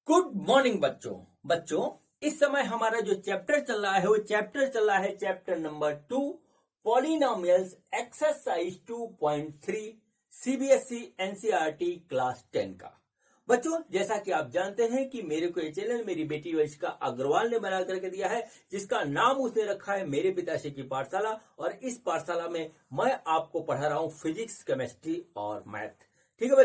Good morning बच्चों इस समय हमारा जो चैप्टर चल रहा है वो chapter number 2 polynomials exercise 2.3 CBSE NCERT class 10 का। बच्चों जैसा कि आप जानते हैं कि मेरे को ये चैनल मेरी बेटी वंशिका अग्रवाल ने बना करके दिया है, जिसका नाम उसने रखा है मेरे पिताश्री की पाठशाला। और इस पाठशाला में मैं आपको पढ़ा रहा हूं फिजिक्स, केमिस्ट्री और मैथ। ठीक है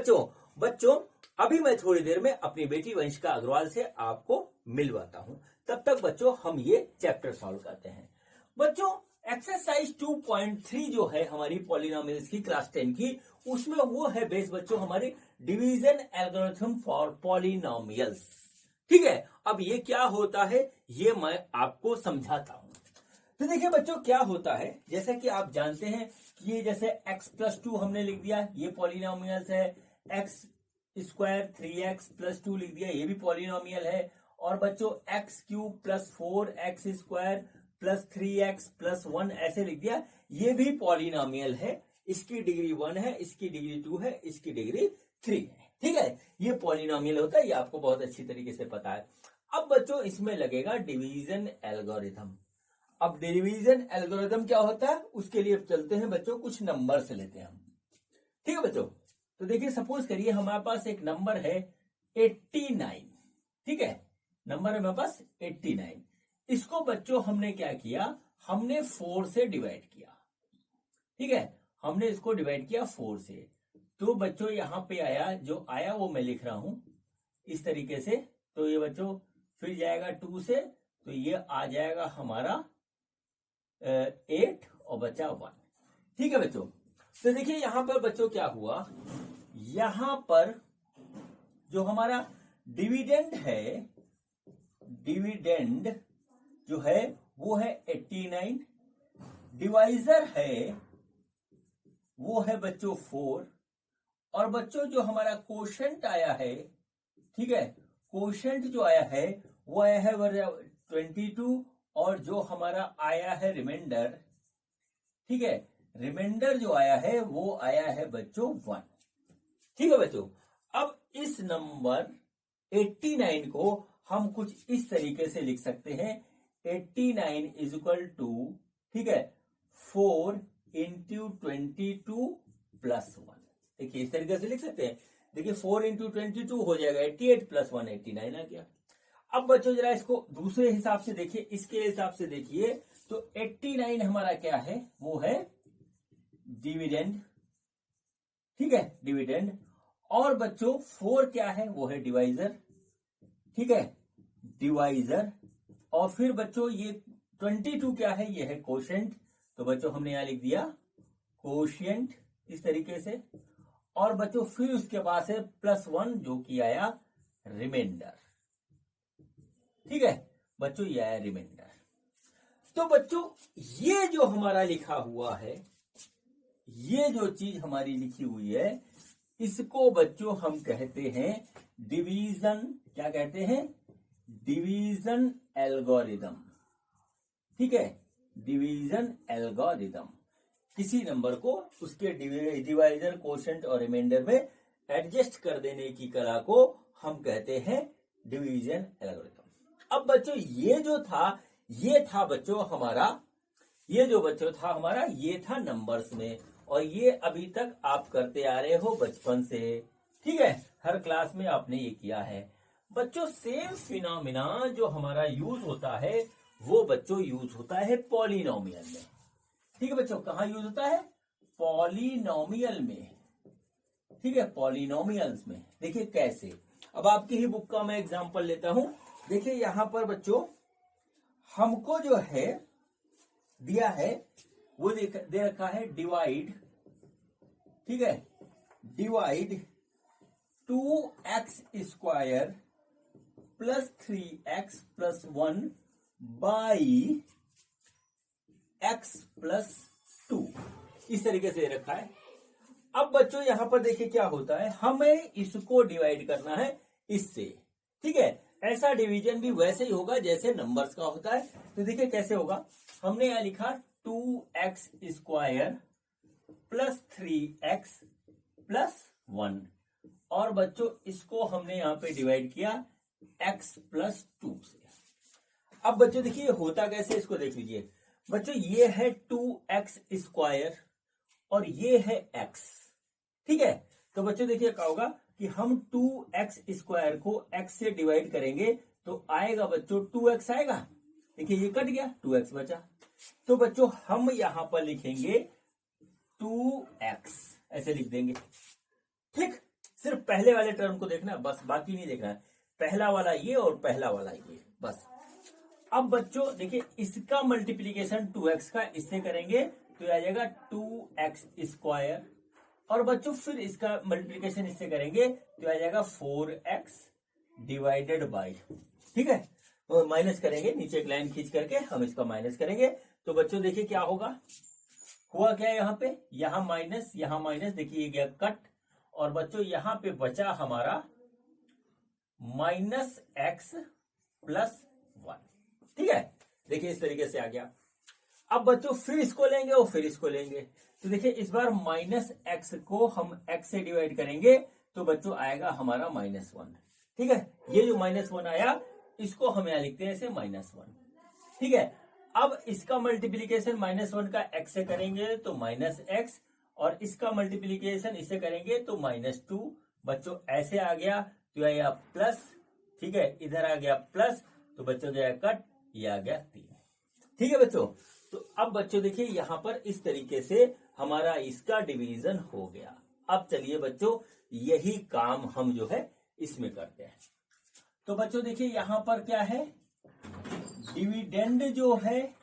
बच्चों अभी मैं थोड़ी देर में अपनी बेटी वंशिका अग्रवाल से आपको मिलवाता हूं। तब तक बच्चों हम ये चैप्टर सॉल्व करते हैं। बच्चों एक्सरसाइज 2.3 जो है हमारी पॉलिनोमियल्स की क्लास 10 की, उसमें वो है बेस बच्चों हमारी डिवीजन एल्गोरिथम फॉर पॉलिनोमियल्स। ठीक है, अब ये क्या होता है ये मैं आपको समझाता हूं। तो देखिए बच्चों क्या होता है, जैसा कि आप जानते हैं कि ये जैसे x+2 हमने लिख दिया, ये पॉलिनोमियल्स है। x स्क्वायर 3x+2 लिख दिया, ये भी पॉलिनोमियल है। और बच्चों x³ +4x² +3x+1 ऐसे लिख दिया, ये भी पॉलिनोमियल है। इसकी डिग्री 1 है, इसकी डिग्री 2 है, इसकी डिग्री 3 है। ठीक है, ये पॉलिनोमियल होता है, ये आपको बहुत अच्छी तरीके से पता है। अब बच्चों इसमें लगेगा डिवीजन एल्गोरिथम। अब डिवीजन एल्गोरिथम क्या होता है उसके लिए चलते हैं बच्चों, कुछ नंबर से लेते हैं हम। ठीक है बच्चों, तो देखिए सपोज करिए हमारे पास एक नंबर है 89। ठीक है, नंबर है हमारे पास 89। इसको बच्चों हमने क्या किया, हमने 4 से डिवाइड किया। ठीक है, हमने इसको डिवाइड किया 4 से। तो बच्चों यहां पे आया, जो आया वो मैं लिख रहा हूं इस तरीके से। तो ये बच्चों फिर जाएगा 2 से, तो ये आ जाएगा हमारा 8 और बचा 1। ठीक है बच्चों, तो देखिए यहां पर बच्चों क्या हुआ, यहां पर जो हमारा डिविडेंड है, डिविडेंड जो है वो है 89, डिवाइजर है वो है बच्चों 4, और बच्चों जो हमारा कोशेंट आया है, ठीक है, कोशेंट जो आया है वो आया है 22, और जो हमारा आया है रिमाइंडर, ठीक है, रिमाइंडर जो आया है वो आया है बच्चों 1। ठीक है बच्चों, अब इस नंबर 89 को हम कुछ इस तरीके से लिख सकते हैं, 89 इज इक्वल टू, ठीक है, 4 इंटू 22 प्लस 1। देखिए इस तरीके से लिख सकते हैं। देखिए 4 इंटू 22 हो जाएगा 88 प्लस 1 89 आ गया। अब बच्चों जरा इसको दूसरे हिसाब से देखिए, इसके हिसाब से देखिए तो 89 हमारा क्या है, वो है डिविडेंड। ठीक है, डिविडेंड। और बच्चों 4 क्या है, वो है डिवाइजर। ठीक है, डिवाइजर। और फिर बच्चों ये 22 क्या है, ये है कोशेंट। तो बच्चों हमने यहां लिख दिया कोशिएंट इस तरीके से। और बच्चों फिर उसके पास है +1 जो कि आया रिमाइंडर। ठीक है बच्चों, ये आया रिमाइंडर। तो बच्चों ये जो हमारा लिखा हुआ है, ये जो चीज हमारी लिखी हुई है, इसको बच्चों हम कहते हैं डिवीजन। क्या कहते हैं, डिवीजन एल्गोरिदम। ठीक है, डिवीजन एल्गोरिदम। किसी नंबर को उसके डिवाइजर, कोशेंट और रिमाइंडर में एडजस्ट कर देने की कला को हम कहते हैं डिवीजन एल्गोरिदम। अब बच्चों ये था बच्चों हमारा, ये जो बच्चों था हमारा, ये था नंबर्स में। और ये अभी तक आप करते आ रहे हो बचपन से। ठीक है, हर क्लास में आपने ये किया है बच्चों। सेम फिनोमिना जो हमारा यूज होता है वो बच्चों यूज होता है पॉलिनोमियल में। ठीक है बच्चों, कहां यूज होता है, पॉलिनोमियल में। ठीक है, पॉलिनोमियल्स में। देखिए कैसे, अब आपकी ही बुक का मैं एग्जांपल लेता हूं। देखिए यहां पर बच्चों हमको जो है दिया है वो दे रखा है डिवाइड। ठीक है, divide 2x² +3x+1 by x+2 इस तरीके से रखा है। अब बच्चों यहां पर देखिए क्या होता है, हमें इसको डिवाइड करना है इससे। ठीक है, ऐसा डिवीजन भी वैसे ही होगा जैसे नंबर्स का होता है। तो देखिए कैसे होगा, हमने यहां लिखा 2x² +3x+1, और बच्चों इसको हमने यहां पे डिवाइड किया एक्स प्लस 2 से। अब बच्चों देखिए होता कैसे, इसको देख लीजिए बच्चों, ये है 2x स्क्वायर और ये है x, ठीक है। तो बच्चों देखिए क्या होगा कि हम 2x स्क्वायर को x से डिवाइड करेंगे तो आएगा बच्चों 2x आएगा। देखिए ये कट गया, 2x बचा। तो बच्चों हम यहां पर लिखेंगे 2x, ऐसे लिख देंगे, ठीक। सिर्फ पहले वाले टर्म को देखना बस, बाकी नहीं देखना है। पहला वाला ये और पहला वाला ये, बस। अब बच्चों देखिए इसका मल्टीप्लीकेशन 2x का इससे करेंगे तो आ जाएगा 2x स्क्वायर, और बच्चों फिर इसका मल्टीप्लीकेशन इससे करेंगे तो आ जाएगा 4x डिवाइडेड बाई, ठीक है। तो माइनस करेंगे, नीचे एक लाइन खींच करके हम इसका माइनस करेंगे। तो बच्चों देखिए क्या होगा, हुआ क्या यहाँ पे, यहाँ माइनस, देखिए ये गया कट, और बच्चों यहां पे बचा हमारा माइनस एक्स प्लस 1, ठीक है। देखिए इस तरीके से आ गया। अब बच्चों फिर इसको लेंगे और फिर इसको लेंगे, तो देखिए इस बार माइनस एक्स को हम एक्स से डिवाइड करेंगे तो बच्चों आएगा हमारा -1, ठीक है। ये जो -1 आया इसको हम यहां लिखते हैं ऐसे -1, ठीक है। अब इसका मल्टीप्लीकेशन -1 का x से करेंगे तो -x, और इसका मल्टीप्लीकेशन इससे करेंगे तो -2। बच्चों ऐसे आ गया तो आया प्लस, ठीक है, इधर आ गया प्लस, तो बच्चों गया कट, ये आ गया 3, ठीक है बच्चों। तो अब बच्चों देखिए यहां पर इस तरीके से हमारा इसका डिवीजन हो गया। अब चलिए बच्चों यही काम हम जो है इसमें करते हैं। तो बच्चों देखिए यहां पर क्या है, डिविडेंड जो है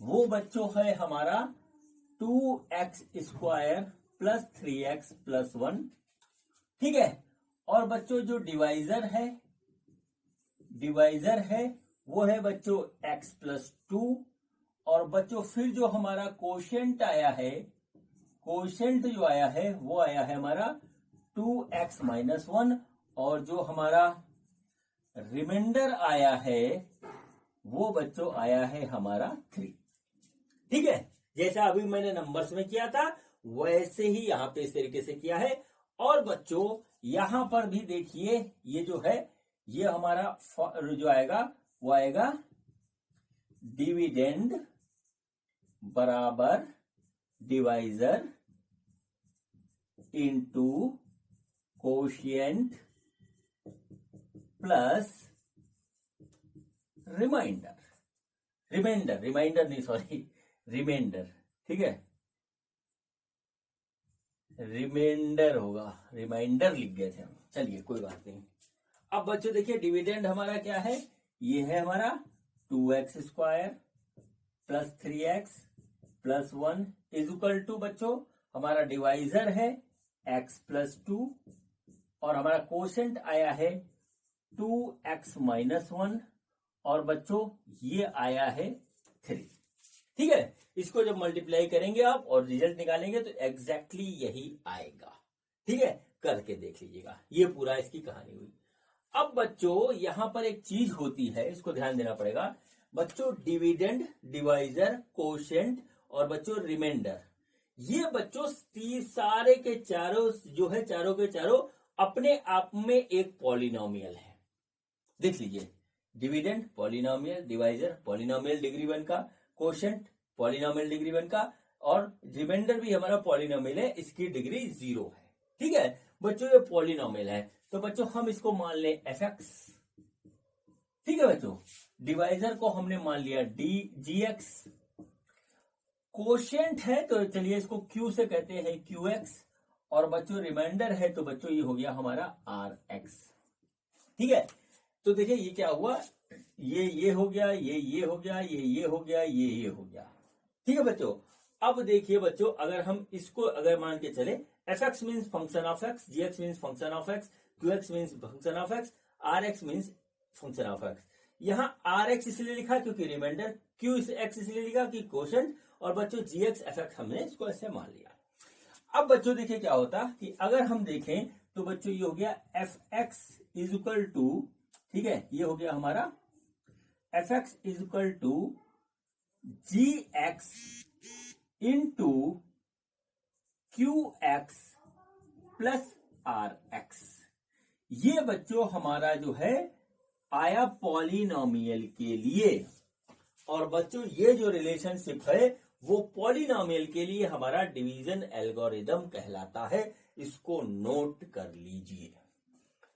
वो बच्चों है हमारा 2x square plus 3x plus 1, ठीक है। और बच्चों जो डिवाइजर है वो है बच्चों x प्लस 2, और बच्चों फिर जो हमारा कोशेंट आया है, कोशेंट जो आया है वो आया है हमारा 2x माइनस 1, और जो हमारा रिमाइंडर आया है वो बच्चों आया है हमारा 3, ठीक है। जैसा अभी मैंने नंबर्स में किया था वैसे ही यहां पे इस तरीके से किया है। और बच्चों यहां पर भी देखिए ये जो है ये हमारा जो आएगा वो आएगा डिविडेंड बराबर divisor into quotient plus remainder, ठीक है, रिमाइंडर होगा, रिमाइंडर लिख गए थे हम, चलिए कोई बात नहीं। अब बच्चों देखिए डिविडेंड हमारा क्या है, ये है हमारा 2x square plus 3x plus 1 is equal to बच्चों हमारा डिवाइजर है x प्लस 2, और हमारा कोशेंट आया है 2x माइनस 1, और बच्चों ये आया है 3, ठीक है। इसको जब मल्टीप्लाई करेंगे आप और रिजल्ट निकालेंगे तो एग्जैक्टली यही आएगा, ठीक है। करके देख लीजिएगा, ये पूरा इसकी कहानी हुई। अब बच्चों यहां पर एक चीज होती है, इसको ध्यान देना पड़ेगा बच्चों, डिविडेंड, डिवाइजर, कोशेंट और बच्चों रिमाइंडर, ये बच्चों सारे के चारों जो है चारों के चारों अपने आप में एक पॉलिनोमियल है। देख लीजिए, dividend polynomial, divisor polynomial degree 1 का, कोशेंट पॉलिनोमियल डिग्री 1 का, और रिमाइंडर भी हमारा पॉलिनोमियल है, इसकी डिग्री 0 है, ठीक है। बच्चों ये पॉलिनोमियल है तो बच्चों हम इसको मान ले fx, ठीक है बच्चों। डिवाइजर को हमने मान लिया gx, कोशेंट है तो चलिए इसको q से कहते हैं qx, और बच्चों रिमाइंडर है तो बच्चों ये हो गया हमारा rx, ठीक है। तो देखिए ये क्या हुआ, ये हो गया, ये हो गया, ये हो गया, ये हो गया, ठीक है बच्चों। अब देखिए बच्चों अगर हम इसको अगर मान के चले, fx means function of x, gx means function of x, qx means function of x, rx means function of x। यहां rx इसलिए लिखा क्योंकि रिमाइंडर, qx इसलिए लिखा कि कोशेंट, और बच्चों gx fx हमने इसको ऐसे मान लिया। अब बच्चों देखिए क्या होता कि अगर हम देखें तो बच्चों ये हो गया fx इज इक्वल टू, ठीक है, ये हो गया हमारा fx is equal to gx into qx plus rx। ये बच्चों हमारा जो है आया पॉलिनोमियल के लिए, और बच्चों ये जो रिलेशनशिप है वो पॉलिनोमियल के लिए हमारा डिवीजन एल्गोरिदम कहलाता है। इसको नोट कर लीजिए,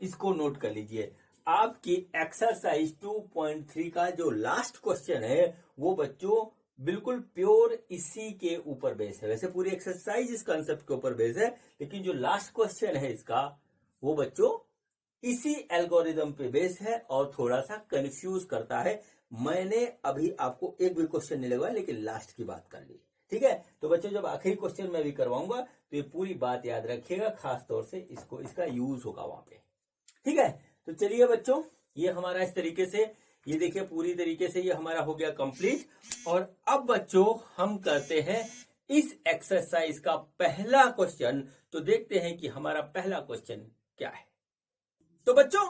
इसको नोट कर लीजिए। आपकी एक्सरसाइज 2.3 का जो लास्ट क्वेश्चन है वो बच्चों बिल्कुल प्योर इसी के ऊपर बेस है। वैसे पूरी एक्सरसाइज इस कंसेप्ट के ऊपर बेस है, लेकिन जो लास्ट क्वेश्चन है इसका वो बच्चों इसी एल्गोरिदम पे बेस है और थोड़ा सा कंफ्यूज करता है। मैंने अभी आपको एक भी क्वेश्चन नहीं लगवाया, लेकिन लास्ट की बात कर ली, ठीक है। तो बच्चों जब आखिरी क्वेश्चन मैं भी करवाऊंगा तो ये पूरी बात याद रखिएगा, खास तौर से इसका यूज होगा वहां पे, ठीक है। तो चलिए बच्चों, ये हमारा इस तरीके से, ये देखिए पूरी तरीके से ये हमारा हो गया कंप्लीट। और अब बच्चों हम करते हैं इस एक्सरसाइज का पहला क्वेश्चन। तो देखते हैं कि हमारा पहला क्वेश्चन क्या है। तो बच्चों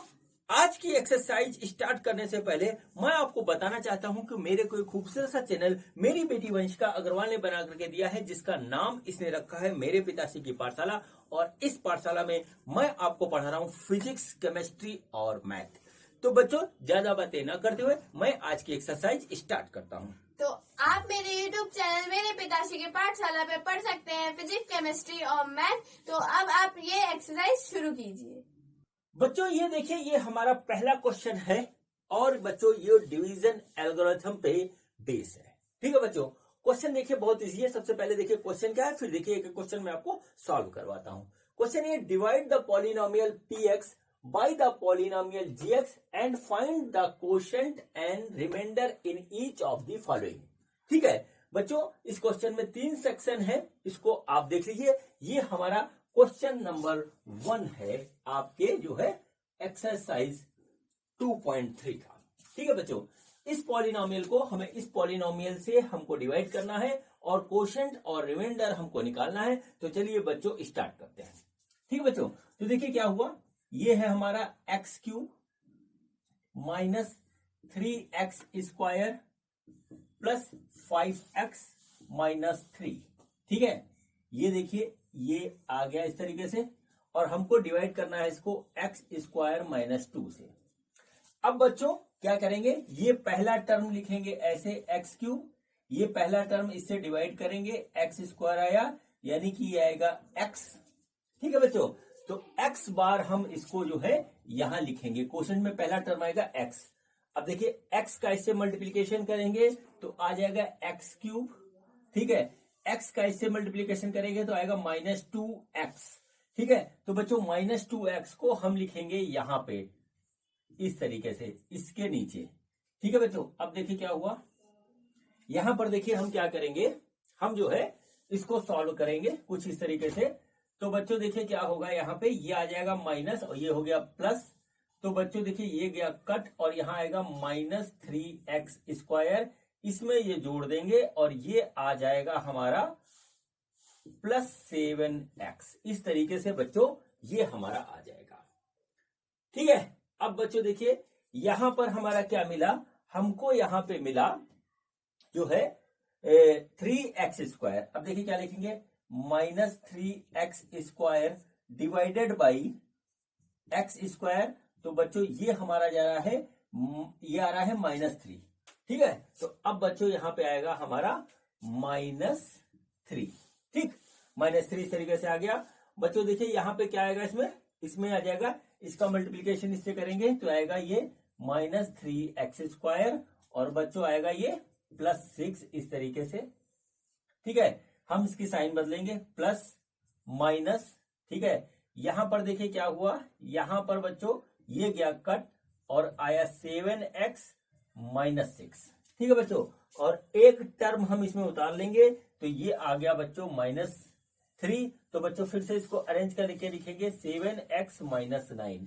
आज की एक्सरसाइज स्टार्ट करने से पहले मैं आपको बताना चाहता हूं कि मेरे को एक खूबसूरत सा चैनल मेरी बेटी वंशिका अग्रवाल ने बना करके दिया है, जिसका नाम इसने रखा है मेरे पिताश्री की पाठशाला। और इस पाठशाला में मैं आपको पढ़ा रहा हूं फिजिक्स, केमिस्ट्री और मैथ। तो बच्चों ज्यादा बातें न करते हुए मैं आज की एक्सरसाइज स्टार्ट करता हूँ। तो आप मेरे YouTube चैनल मेरे पिताश्री की पाठशाला पे पढ़ सकते हैं फिजिक्स, केमिस्ट्री और मैथ। तो अब आप ये एक्सरसाइज शुरू कीजिए। बच्चों ये देखिए, ये हमारा पहला क्वेश्चन है और बच्चों ये डिवीजन एल्गोरिथम पे बेस है, ठीक है बच्चों। क्वेश्चन देखिए बहुत इजी है। सबसे पहले देखिए क्वेश्चन क्या है, फिर देखिए एक क्वेश्चन मैं आपको सॉल्व करवाता हूं। क्वेश्चन ये, divide the polynomial px by the polynomial gx and find the quotient and remainder in each of the following. ठीक है बच्चों, इस क्वेश्चन में 3 सेक्शन है, इसको आप देख लीजिए। ये हमारा क्वेश्चन नंबर 1 है आपके जो है एक्सरसाइज 2.3 का, ठीक है बच्चों। इस पॉलिनोमियल को हमें इस पॉलिनोमियल से हमको डिवाइड करना है और कोशेंट और रिमाइंडर हमको निकालना है। तो चलिए बच्चों स्टार्ट करते हैं, ठीक है बच्चों। तो देखिए क्या हुआ, ये है हमारा x cube minus 3x square plus 5x minus 3, ठीक है। ये देखिए ये आ गया इस तरीके से, और हमको डिवाइड करना है इसको एक्स स्क्वायर माइनस 2 से। अब बच्चों क्या करेंगे, ये पहला टर्म लिखेंगे ऐसे एक्स क्यूब, ये पहला टर्म इससे डिवाइड करेंगे, एक्स स्क्वायर आया यानी कि ये आएगा एक्स, ठीक है बच्चों। तो एक्स बार हम इसको जो है यहां लिखेंगे, क्वेश्चन में पहला टर्म आएगा एक्स। अब देखिए एक्स का इससे मल्टीप्लीकेशन करेंगे तो आ जाएगा एक्स क्यूब, ठीक है। एक्स का इससे मल्टीप्लीकेशन करेंगे तो आएगा माइनस 2x, ठीक है। तो बच्चों माइनस 2x को हम लिखेंगे यहां पे इस तरीके से इसके नीचे, ठीक है बच्चों। अब देखिए क्या हुआ, यहां पर देखिए हम क्या करेंगे, हम जो है इसको सॉल्व करेंगे कुछ इस तरीके से। तो बच्चों देखिए क्या होगा, यहाँ पे ये आ जाएगा माइनस और ये हो गया प्लस। तो बच्चों देखिए ये गया कट और यहां आएगा माइनस 3x स्क्वायर, इसमें ये जोड़ देंगे और ये आ जाएगा हमारा प्लस 7x। इस तरीके से बच्चों ये हमारा आ जाएगा, ठीक है। अब बच्चों देखिए यहां पर हमारा क्या मिला, हमको यहां पे मिला जो है 3x स्क्वायर। अब देखिए क्या लिखेंगे, minus 3x square divided by x square. तो बच्चों ये हमारा जा रहा है, ये आ रहा है -3, ठीक है। तो अब बच्चों यहां पे आएगा हमारा -3, ठीक, -3 इस तरीके से आ गया। बच्चों देखिए यहां पे क्या आएगा, इसमें आ जाएगा, इसका मल्टीप्लीकेशन इससे करेंगे तो आएगा ये -3x स्क्वायर और बच्चों आएगा ये +6 इस तरीके से, ठीक है। हम इसकी साइन बदलेंगे प्लस माइनस, ठीक है। यहां पर देखिए क्या हुआ, यहां पर बच्चों ये गया कट और आया 7x माइनस 6, ठीक है बच्चों। और एक टर्म हम इसमें उतार लेंगे तो ये आ गया बच्चों -3। तो बच्चों फिर से इसको अरेंज करके लिखेंगे 7x माइनस 9।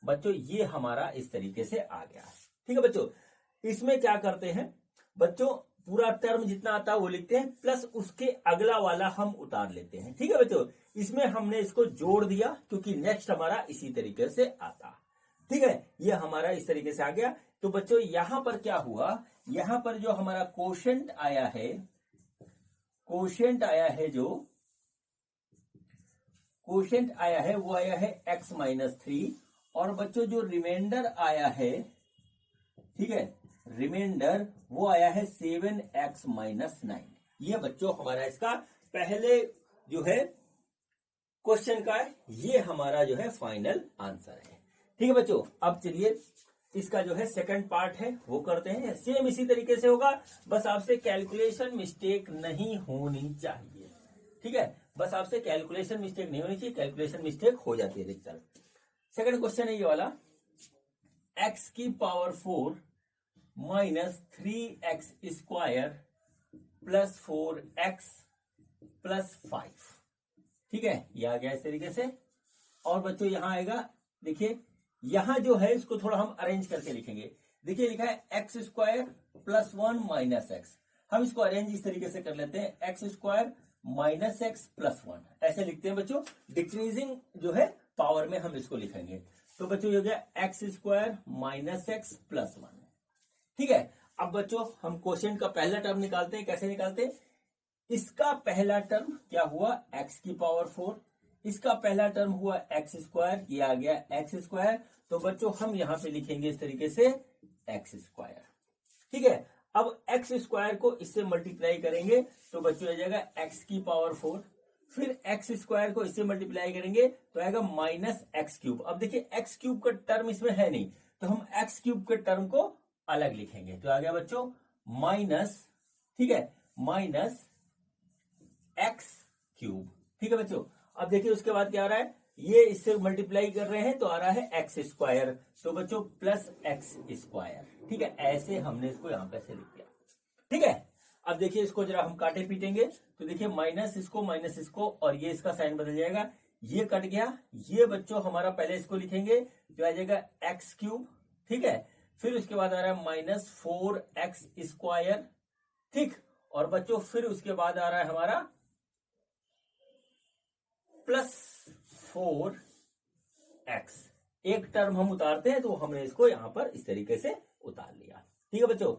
बच्चों ये हमारा इस तरीके से आ गया, ठीक है बच्चों। इसमें क्या करते हैं बच्चों, पूरा टर्म जितना आता है वो लिखते हैं, प्लस उसके अगला वाला हम उतार लेते हैं, ठीक है बच्चों। इसमें हमने इसको जोड़ दिया क्योंकि नेक्स्ट हमारा इसी तरीके से आता, ठीक है। ये हमारा इस तरीके से आ गया। तो बच्चों यहां पर क्या हुआ, यहां पर जो हमारा कोशेंट आया है, कोशेंट आया है, जो कोशेंट आया है वो आया है x माइनस 3, और बच्चों जो रिमाइंडर आया है ठीक है, रिमाइंडर वो आया है 7x माइनस 9। ये बच्चों हमारा इसका पहले जो है क्वेश्चन का है, ये हमारा जो है फाइनल आंसर है। ठीक है बच्चों, अब चलिए इसका जो है सेकंड पार्ट है वो करते हैं। सेम इसी तरीके से होगा, बस आपसे कैलकुलेशन मिस्टेक नहीं होनी चाहिए। ठीक है, बस आपसे कैलकुलेशन मिस्टेक नहीं होनी चाहिए, कैलकुलेशन मिस्टेक हो जाती है अधिकतर। सेकंड क्वेश्चन है ये वाला, x की power 4 minus 3x square plus 4x plus 5। ठीक है, ये आ गया इस तरीके से। और बच्चों यहां आएगा, देखिए यहां जो है इसको थोड़ा हम अरेंज करके लिखेंगे। देखिए लिखा है x square plus 1 minus x, हम इसको अरेंज इस तरीके से कर लेते हैं, x square minus x plus 1 ऐसे लिखते हैं बच्चों। डिक्रीजिंग जो है पावर में हम इसको लिखेंगे। तो बच्चों ये हो गया x square minus x plus 1। ठीक है, अब बच्चों हम क्वेश्चन का पहला टर्म निकालते हैं। कैसे निकालते हैं? इसका पहला टर्म क्या हुआ, एक्स की पावर 4, इसका पहला टर्म हुआ एक्स स्क्वायर, ये आ गया एक्स स्क्वायर। तो बच्चों हम यहां पे लिखेंगे इस तरीके से एक्स स्क्वायर। ठीक है, अब एक्स स्क्वायर को इससे मल्टीप्लाई करेंगे तो बच्चों आ जाएगा एक्स की पावर 4, फिर एक्स स्क्वायर को इससे मल्टीप्लाई करेंगे तो आएगा माइनस एक्स क्यूब। अब देखिए एक्स क्यूब का टर्म इसमें है नहीं, तो हम एक्स क्यूब के टर्म को अलग लिखेंगे। तो आ गया बच्चों माइनस, ठीक है, माइनस एक्स क्यूब। ठीक है बच्चों, अब देखिए उसके बाद क्या आ रहा है, ये इससे मल्टीप्लाई कर रहे हैं तो आ रहा है एक्स स्क्वायर, तो बच्चों प्लस एक्स स्क्वायर। ठीक है, ऐसे हमने इसको यहां पे से लिख दिया। ठीक है, अब देखिए इसको जरा हम काटे पीटेंगे तो देखिए माइनस इसको और ये इसका साइन बदल जाएगा, ये कट गया। ये बच्चों हमारा पहले इसको लिखेंगे जो आ जाएगा एक्स क्यूब। ठीक है, फिर उसके बाद आ रहा है माइनस 4x स्क्वायर। ठीक, और बच्चों फिर उसके बाद आ रहा है हमारा प्लस 4x। एक टर्म हम उतारते हैं तो हमने इसको यहां पर इस तरीके से उतार लिया। ठीक है बच्चों,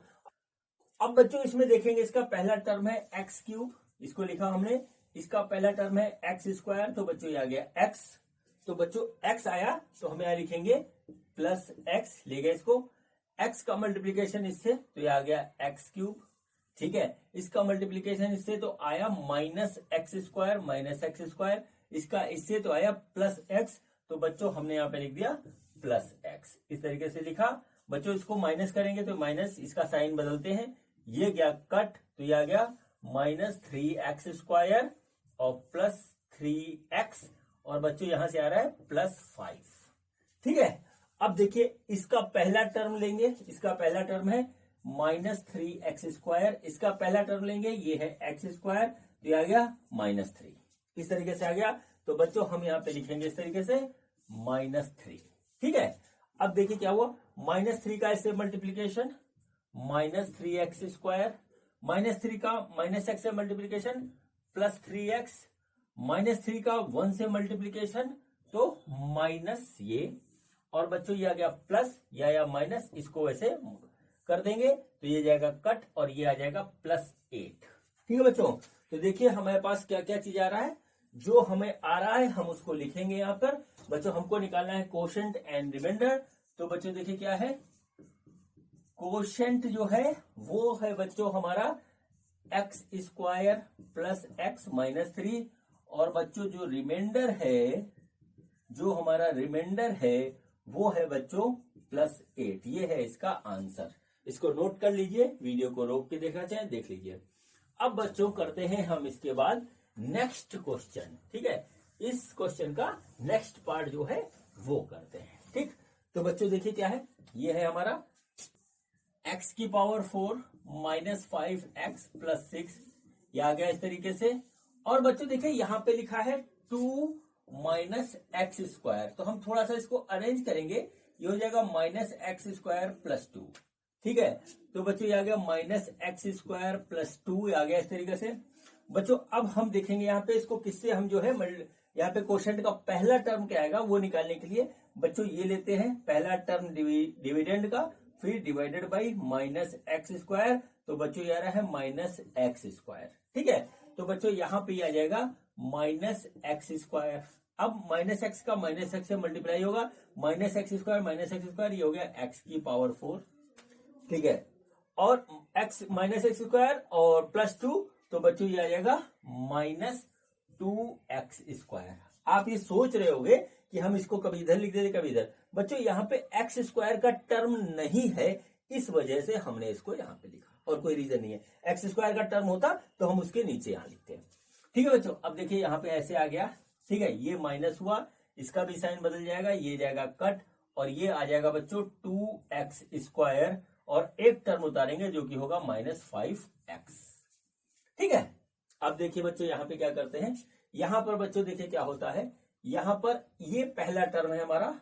अब बच्चों इसमें देखेंगे इसका पहला टर्म है एक्स क्यूब, इसको लिखा हमने। इसका पहला टर्म है एक्स स्क्वायर, तो बच्चों ये आ गया एक्स। तो बच्चों एक्स आया तो हम यहां लिखेंगे प्लस एक्स, ले गए इसको। एक्स का मल्टीप्लीकेशन इससे तो ये आ गया एक्स क्यूब। ठीक है, इसका मल्टीप्लीकेशन इससे तो आया minus x square, minus x square. इसका इससे तो आया प्लस एक्स, तो बच्चों हमने यहां पे लिख दिया प्लस एक्स, इस तरीके से लिखा। बच्चों इसको माइनस करेंगे तो माइनस, इसका साइन बदलते हैं, ये गया कट, तो ये आ गया माइनस 3x स्क्वायर और प्लस 3x, और बच्चों यहां से आ रहा है प्लस 5। ठीक है, अब देखिए इसका पहला टर्म लेंगे, इसका पहला टर्म है माइनस 3x स्क्वायर, इसका पहला टर्म लेंगे, ये है एक्स स्क्वायर, तो ये आ गया माइनस 3, इस तरीके से आ गया। तो बच्चों हम यहां पे लिखेंगे इस तरीके से माइनस 3। ठीक है, अब देखिए क्या हुआ, माइनस 3 का इससे multiplication minus 3x square, minus 3 का माइनस एक्स से मल्टीप्लीकेशन प्लस 3x, माइनस 3 का 1 से मल्टीप्लीकेशन तो माइनस ये, और बच्चों ये आ गया प्लस, या माइनस, इसको वैसे कर देंगे तो ये जाएगा कट और ये आ जाएगा प्लस 8। ठीक है बच्चों, तो देखिए हमारे पास क्या क्या चीज आ रहा है, जो हमें आ रहा है हम उसको लिखेंगे यहां पर। बच्चों हमको निकालना है कोशेंट एंड रिमाइंडर, तो बच्चों देखिए क्या है, कोशेंट जो है वो है बच्चों हमारा x square plus x minus 3, और बच्चों जो रिमाइंडर है, जो हमारा रिमाइंडर है वो है बच्चों प्लस 8। ये है इसका आंसर, इसको नोट कर लीजिए, वीडियो को रोक के देखना चाहें देख लीजिए। अब बच्चों करते हैं हम इसके बाद नेक्स्ट क्वेश्चन। ठीक है, इस क्वेश्चन का नेक्स्ट पार्ट जो है वो करते हैं। ठीक, तो बच्चों देखिए क्या है, ये है हमारा x की पावर 4 माइनस 5x प्लस 6, ये आ गया इस तरीके से। और बच्चों देखिए यहां पे लिखा है 2 माइनस एक्स स्क्वायर, तो हम थोड़ा सा इसको अरेंज करेंगे, ये हो जाएगा माइनस एक्स स्क्वायर प्लस 2। ठीक है, तो बच्चों ये आ गया माइनस एक्स स्क्वायर प्लस 2, आ गया इस तरीके से। बच्चों अब हम देखेंगे यहाँ पे इसको किससे हम जो है यहाँ पे क्वोशेंट का पहला टर्म क्या आएगा वो निकालने के लिए बच्चों ये लेते हैं पहला टर्म डिविडेंड का, फिर divided by minus x square, तो बच्चों ये आ रहा है माइनस एक्स स्क्वायर। ठीक है, तो बच्चों यहाँ पे ये आ जाएगा माइनस एक्स स्क्वायर। अब माइनस एक्स का माइनस एक्स से मल्टीप्लाई होगा, माइनस एक्स स्क्वायर, ये हो गया एक्स की पावर 4। ठीक है, और x माइनस एक्स स्क्वायर और प्लस 2, तो बच्चों ये आ जाएगा -2x²। आप ये सोच रहे होंगे कि हम इसको कभी इधर लिख देते कभी इधर। बच्चों यहाँ पे x² का टर्म नहीं है, इस वजह से हमने इसको यहाँ पे लिखा, और कोई रीजन नहीं है। x² का टर्म होता तो हम उसके नीचे यहाँ लिखते हैं। ठीक है बच्चों, अब देखिए यहाँ पे ऐसे आ गया। ठीक है, ये माइनस हुआ, इसका भी साइन बदल जाएगा, ये जाएगा कट, और ये आ जाएगा बच्चों 2x², और एक टर्म उतारेंगे जो कि होगा -5x। ठीक है, अब देखिए बच्चों यहाँ पे क्या करते हैं। यहां पर बच्चों देखिए क्या होता है, यहां पर ये पहला टर्म है हमारा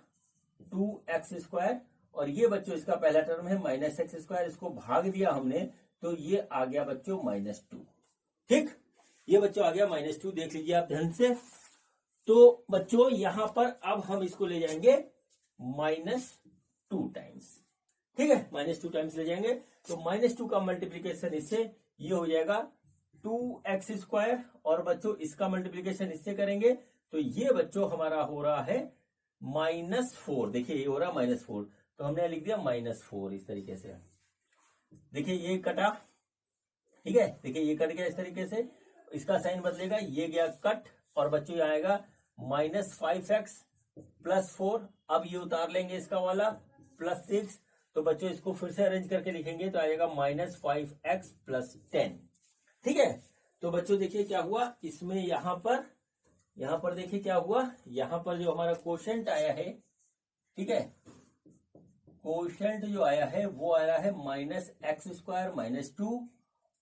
2x², और ये बच्चों इसका पहला टर्म है -x²। इसको भाग दिया हमने तो ये आ गया बच्चों -2। ठीक, ये बच्चों आ गया -2, देख लीजिए आप ध्यान से। तो बच्चों यहां पर अब हम इसको ले जाएंगे -2 टाइम्स। ठीक है, -2 टाइम्स ले जाएंगे तो -2 का मल्टीप्लीकेशन इससे ये हो जाएगा 2x², और बच्चों इसका मल्टीप्लीकेशन इससे करेंगे तो ये बच्चों हमारा हो रहा है -4। देखिए ये हो रहा है -4, तो हमने लिख दिया -4 इस तरीके से। देखिए ये कटा, ठीक है, देखिए ये कट गया इस तरीके से, इसका साइन बदलेगा, ये गया कट, और बच्चों ये आएगा -5x + 4। अब ये उतार लेंगे इसका वाला +6, तो बच्चों इसको फिर से अरेंज करके लिखेंगे तो आएगा -5x + 10। ठीक है, तो बच्चों देखिए क्या हुआ इसमें, यहां पर देखिए क्या हुआ, यहां पर जो हमारा क्वोशंट आया है, ठीक है, क्वोशंट जो आया है वो आया है -x² - 2,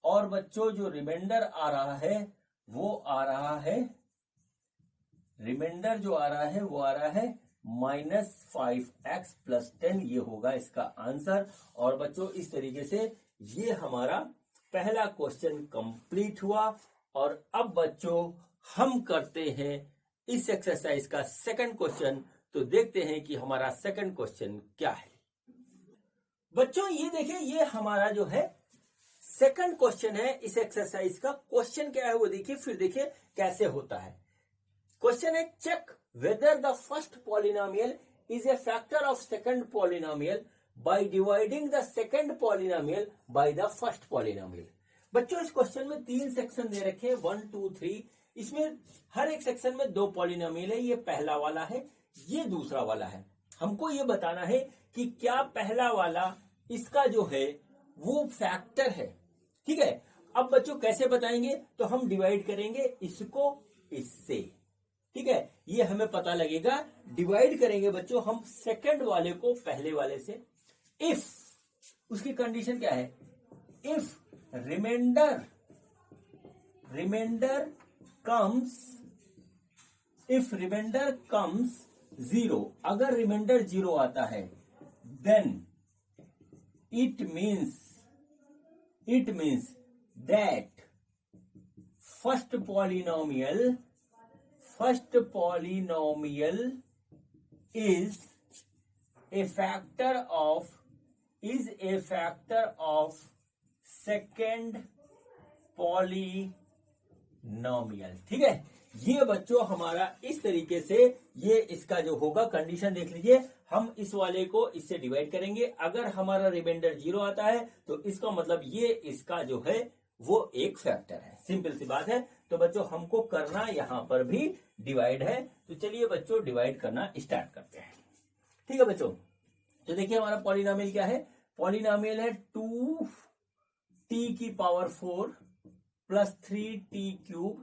और बच्चों जो रिमाइंडर आ रहा है वो आ रहा है, रिमाइंडर जो आ रहा है वो आ रहा है -5x + 10। ये होगा इसका आंसर। और बच्चों इस तरीके से ये हमारा पहला क्वेश्चन कंप्लीट हुआ। और अब बच्चों हम करते हैं इस एक्सरसाइज का सेकंड क्वेश्चन, तो देखते हैं कि हमारा सेकंड क्वेश्चन क्या है। बच्चों ये देखिए, ये हमारा जो है सेकंड क्वेश्चन है इस एक्सरसाइज का। क्वेश्चन क्या है वो देखिए, फिर देखिए कैसे होता है। क्वेश्चन है, check whether the first polynomial is a factor of second polynomial by dividing the second polynomial by the first polynomial. बच्चों इस क्वेश्चन में 3 सेक्शन दे रखे हैं, 1 2 3। इसमें हर एक सेक्शन में 2 पॉलिनोमियल है, ये पहला वाला है, ये दूसरा वाला है। हमको ये बताना है कि क्या पहला वाला इसका जो है वो फैक्टर है। ठीक है, अब बच्चों कैसे बताएंगे, तो हम डिवाइड करेंगे इसको इससे। ठीक है, ये हमें पता लगेगा, डिवाइड करेंगे बच्चों हम सेकंड वाले को पहले वाले से। इफ, उसकी कंडीशन क्या है, इफ रिमाइंडर कम्स 0, अगर रिमाइंडर 0 आता है, then it means that first polynomial is a factor of second polynomial। ठीक है, ये बच्चों हमारा इस तरीके से ये इसका जो होगा कंडीशन देख लीजिए। हम इस वाले को इससे डिवाइड करेंगे, अगर हमारा रिमाइंडर 0 आता है तो इसका मतलब ये इसका जो है वो एक फैक्टर है। सिंपल सी बात है। तो बच्चों हमको करना यहां पर भी डिवाइड है, तो चलिए बच्चों डिवाइड करना स्टार्ट करते हैं। ठीक है बच्चों, तो देखिए हमारा पॉलिनोमियल क्या है, पॉलिनोमियल है 2t⁴ + 3t³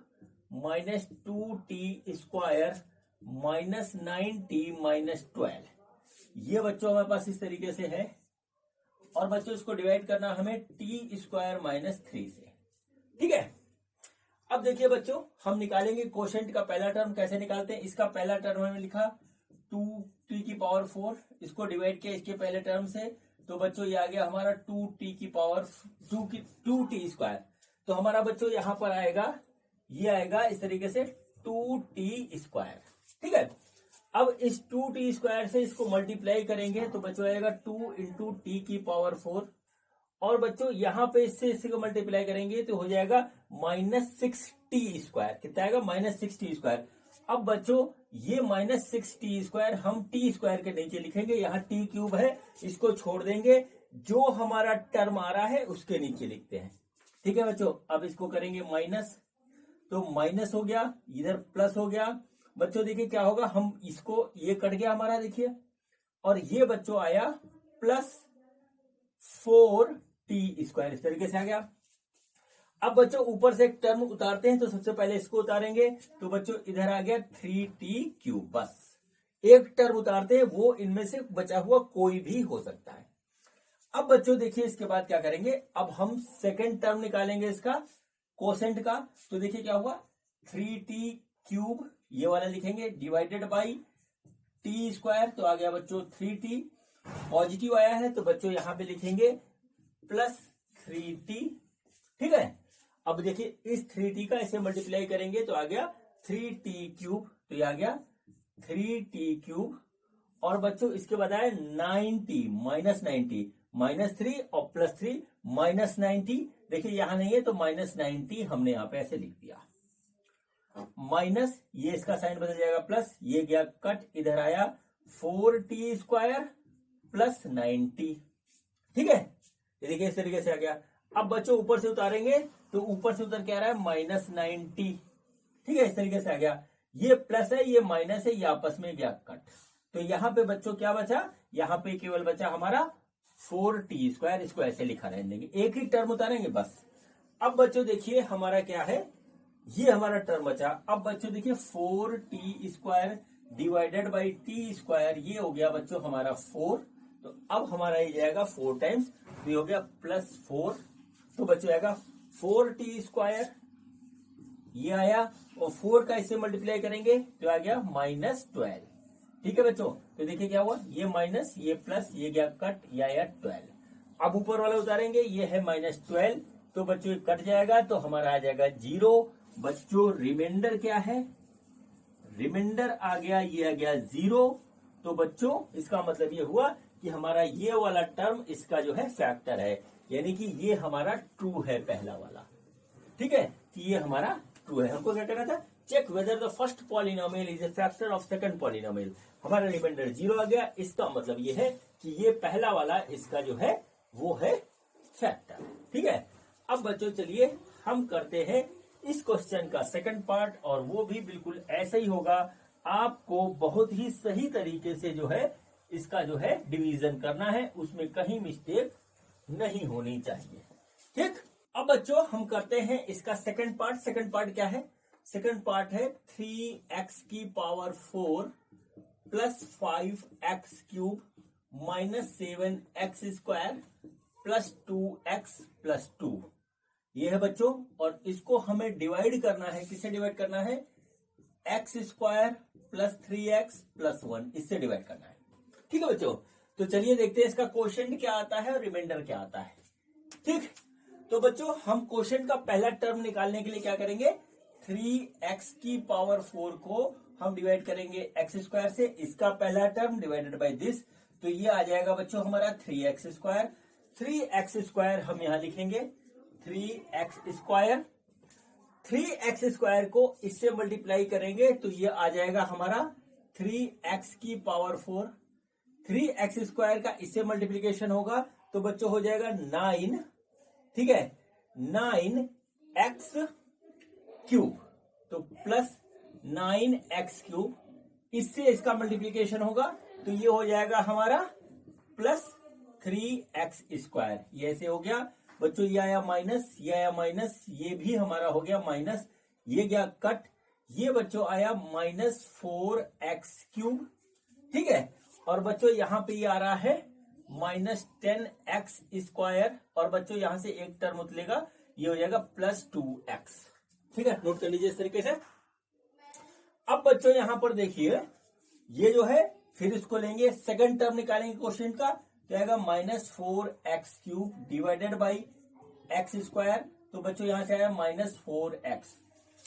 -2t² -9t -12। ये बच्चों हमारे पास इस तरीके से है। और बच्चों इसको डिवाइड करना हमें t² - 3 से। ठीक है, अब देखिए बच्चों हम निकालेंगे क्वोशंट का पहला टर्म। कैसे निकालते हैं, इसका पहला टर्म हमने लिखा 2t⁴, इसको डिवाइड किया इसके पहले टर्म से, तो बच्चों ये आ गया हमारा 2t²। तो हमारा बच्चों यहां पर आएगा, ये आएगा इस तरीके से 2t²। ठीक है, अब इस 2t² से इसको मल्टीप्लाई करेंगे तो बच्चों आएगा 2 × t⁴। और बच्चों यहां पे इससे को मल्टीप्लाई करेंगे तो हो जाएगा -6t²। कितना आएगा, -6t²। अब बच्चों ये -6t² हम t² के नीचे लिखेंगे, यहाँ t क्यूब है, इसको छोड़ देंगे, जो हमारा टर्म आ रहा है उसके नीचे लिखते हैं। ठीक है बच्चों, अब इसको करेंगे माइनस, तो माइनस हो गया, इधर प्लस हो गया। बच्चों देखिए क्या होगा, हम इसको, ये कट गया हमारा देखिए, और ये बच्चों आया +4t², इस तरीके से आ गया। अब बच्चों ऊपर से एक टर्म उतारते हैं, तो सबसे पहले इसको उतारेंगे, तो बच्चों इधर आ गया 3t³। बस एक टर्म उतारते हैं, वो इनमें से बचा हुआ कोई भी हो सकता है। अब बच्चों देखिए इसके बाद क्या करेंगे, अब हम सेकेंड टर्म निकालेंगे इसका कोसेंट का। तो देखिए क्या हुआ, 3t³ ये वाला लिखेंगे, डिवाइडेड बाई t², तो आ गया बच्चों 3t। पॉजिटिव आया है तो बच्चों यहां पे लिखेंगे +3t। ठीक है, अब देखिए इस 3t का इसे मल्टीप्लाई करेंगे तो आ गया 3t³, तो ये आ गया 3t³। और बच्चों इसके बाद आया 9t, -90, -3 और +3 -90। देखिए यहां नहीं है तो -90 हमने यहां पे ऐसे लिख दिया। माइनस, ये इसका साइन बदल जाएगा प्लस, ये गया कट, इधर आया 4t² + 90। ठीक है, ये देखिए इस तरीके से आ गया। अब बच्चों ऊपर से उतारेंगे, तो ऊपर से उतर के आ रहा है -90। ठीक है, इस तरीके से आ गया। ये प्लस है, ये माइनस है, ये आपस में गया कट। तो यहां पे बच्चों क्या बचा, यहां पे केवल बचा हमारा 4t², इसको ऐसे लिखा रहने देंगे, एक ही टर्म उतारेंगे बस। अब बच्चों देखिए हमारा क्या है, ये हमारा टर्म बचा। अब बच्चों देखिए 4t² डिवाइडेड बाई t², ये हो गया बच्चों हमारा 4। तो अब हमारा ये जाएगा 4 टाइम्स, तो ये हो गया +4। तो बच्चों आएगा 4t², ये आया, और 4 का इससे मल्टीप्लाई करेंगे तो आ गया -12। ठीक है बच्चों, तो देखिए क्या हुआ, ये माइनस, ये प्लस, ये गया कट, ये आया 12। अब ऊपर वाला उतारेंगे, ये है -12, तो बच्चों ये कट जाएगा, तो हमारा आ जाएगा 0। बच्चों रिमाइंडर क्या है, रिमाइंडर आ गया, ये आ गया 0। तो बच्चों इसका मतलब ये हुआ कि हमारा ये वाला टर्म इसका जो है फैक्टर है, यानी कि ये हमारा ट्रू है पहला वाला। ठीक है, कि ये हमारा ट्रू है। हमको क्या करना था, check whether the first polynomial is a factor of second polynomial. हमारा रिमाइंडर 0 आ गया, इसका मतलब ये है कि ये पहला वाला इसका जो है वो है फैक्टर। ठीक है, अब बच्चों चलिए हम करते हैं इस क्वेश्चन का सेकंड पार्ट, और वो भी बिल्कुल ऐसा ही होगा। आपको बहुत ही सही तरीके से जो है इसका जो है डिवीजन करना है, उसमें कहीं मिस्टेक नहीं होनी चाहिए। ठीक, अब बच्चों हम करते हैं इसका सेकंड पार्ट। सेकंड पार्ट क्या है, सेकंड पार्ट है 3x⁴ + 5x³ -7x² + 2x + 2। ये है बच्चों, और इसको हमें डिवाइड करना है, किससे डिवाइड करना है, x² + 3x + 1, इससे डिवाइड करना है। ठीक है बच्चों, तो चलिए देखते हैं इसका क्वोशिएंट क्या आता है और रिमाइंडर क्या आता है। ठीक, तो बच्चों हम क्वोशिएंट का पहला टर्म निकालने के लिए क्या करेंगे, 3x⁴ को हम डिवाइड करेंगे x² से, इसका पहला टर्म डिवाइडेड बाय दिस, तो ये आ जाएगा बच्चों हमारा 3x²। 3x² हम यहां लिखेंगे 3x²। 3x² को इससे मल्टीप्लाई करेंगे तो ये आ जाएगा हमारा 3x⁴। 3x² का इससे मल्टीप्लीकेशन होगा तो बच्चों हो जाएगा 9। ठीक है, 9x⁵, तो +9x⁵, इससे इसका मल्टीप्लीकेशन होगा तो ये हो जाएगा हमारा +3x²। ये ऐसे हो गया बच्चों, ये आया माइनस, ये आया माइनस, ये भी हमारा हो गया माइनस, ये गया कट, ये बच्चों आया -4x⁵। ठीक है, और बच्चों यहां पे ये आ रहा है -10x², और बच्चों यहां से एक टर्म उतलेगा, ये हो जाएगा +2x। ठीक है, नोट कर लीजिए इस तरीके से। अब बच्चों यहां पर देखिए ये जो है, फिर इसको लेंगे, सेकंड टर्म निकालेंगे क्वेश्चन का, क्या आएगा -4x³ डिवाइडेड बाई x²। तो बच्चों यहां से आया -4x।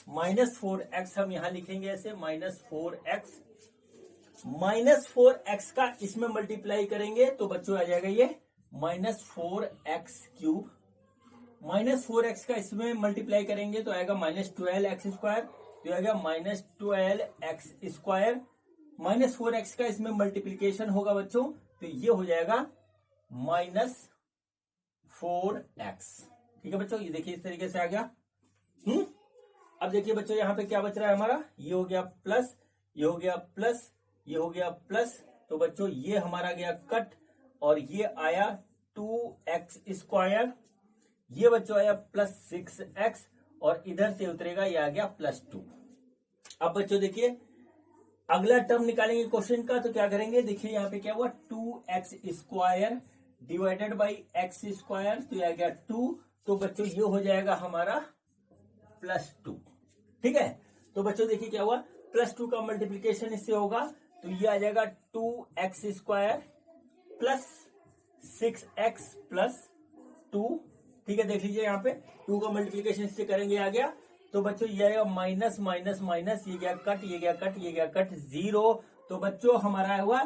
-4x हम यहां लिखेंगे ऐसे, -4x। -4x का इसमें मल्टीप्लाई करेंगे तो बच्चों आ जाएगा ये -4x³। -4x का इसमें मल्टीप्लाई करेंगे तो आएगा -12x²। तो ये आ गया -12x², -4x का इसमें मल्टीप्लीकेशन होगा बच्चों, तो ये हो जाएगा -4x। ठीक है बच्चों, ये देखिए इस तरीके से आ गया। अब देखिए बच्चों यहाँ पे क्या बच रहा है हमारा, ये हो गया प्लस, ये हो गया प्लस, ये हो गया प्लस, तो बच्चों ये हमारा गया कट, और ये आया 2x², ये बच्चों आया +6x, और इधर से उतरेगा ये आ गया +2। अब बच्चों देखिए अगला टर्म निकालेंगे क्वेश्चन का, तो क्या करेंगे, देखिए यहाँ पे क्या हुआ, 2x² डिवाइडेड बाई x², तो ये आ गया 2, तो बच्चों ये हो जाएगा हमारा +2। ठीक है, तो बच्चों देखिए क्या हुआ, +2 का मल्टीप्लीकेशन इससे होगा, तो ये आ जाएगा 2x² प्लस 6x प्लस 2। ठीक है, देख लीजिए यहाँ पे 2 का मल्टीप्लीकेशन इससे करेंगे, आ गया, तो बच्चों ये आएगा माइनस माइनस माइनस, ये गया कट, ये गया कट, ये गया कट, 0। तो बच्चों हमारा हुआ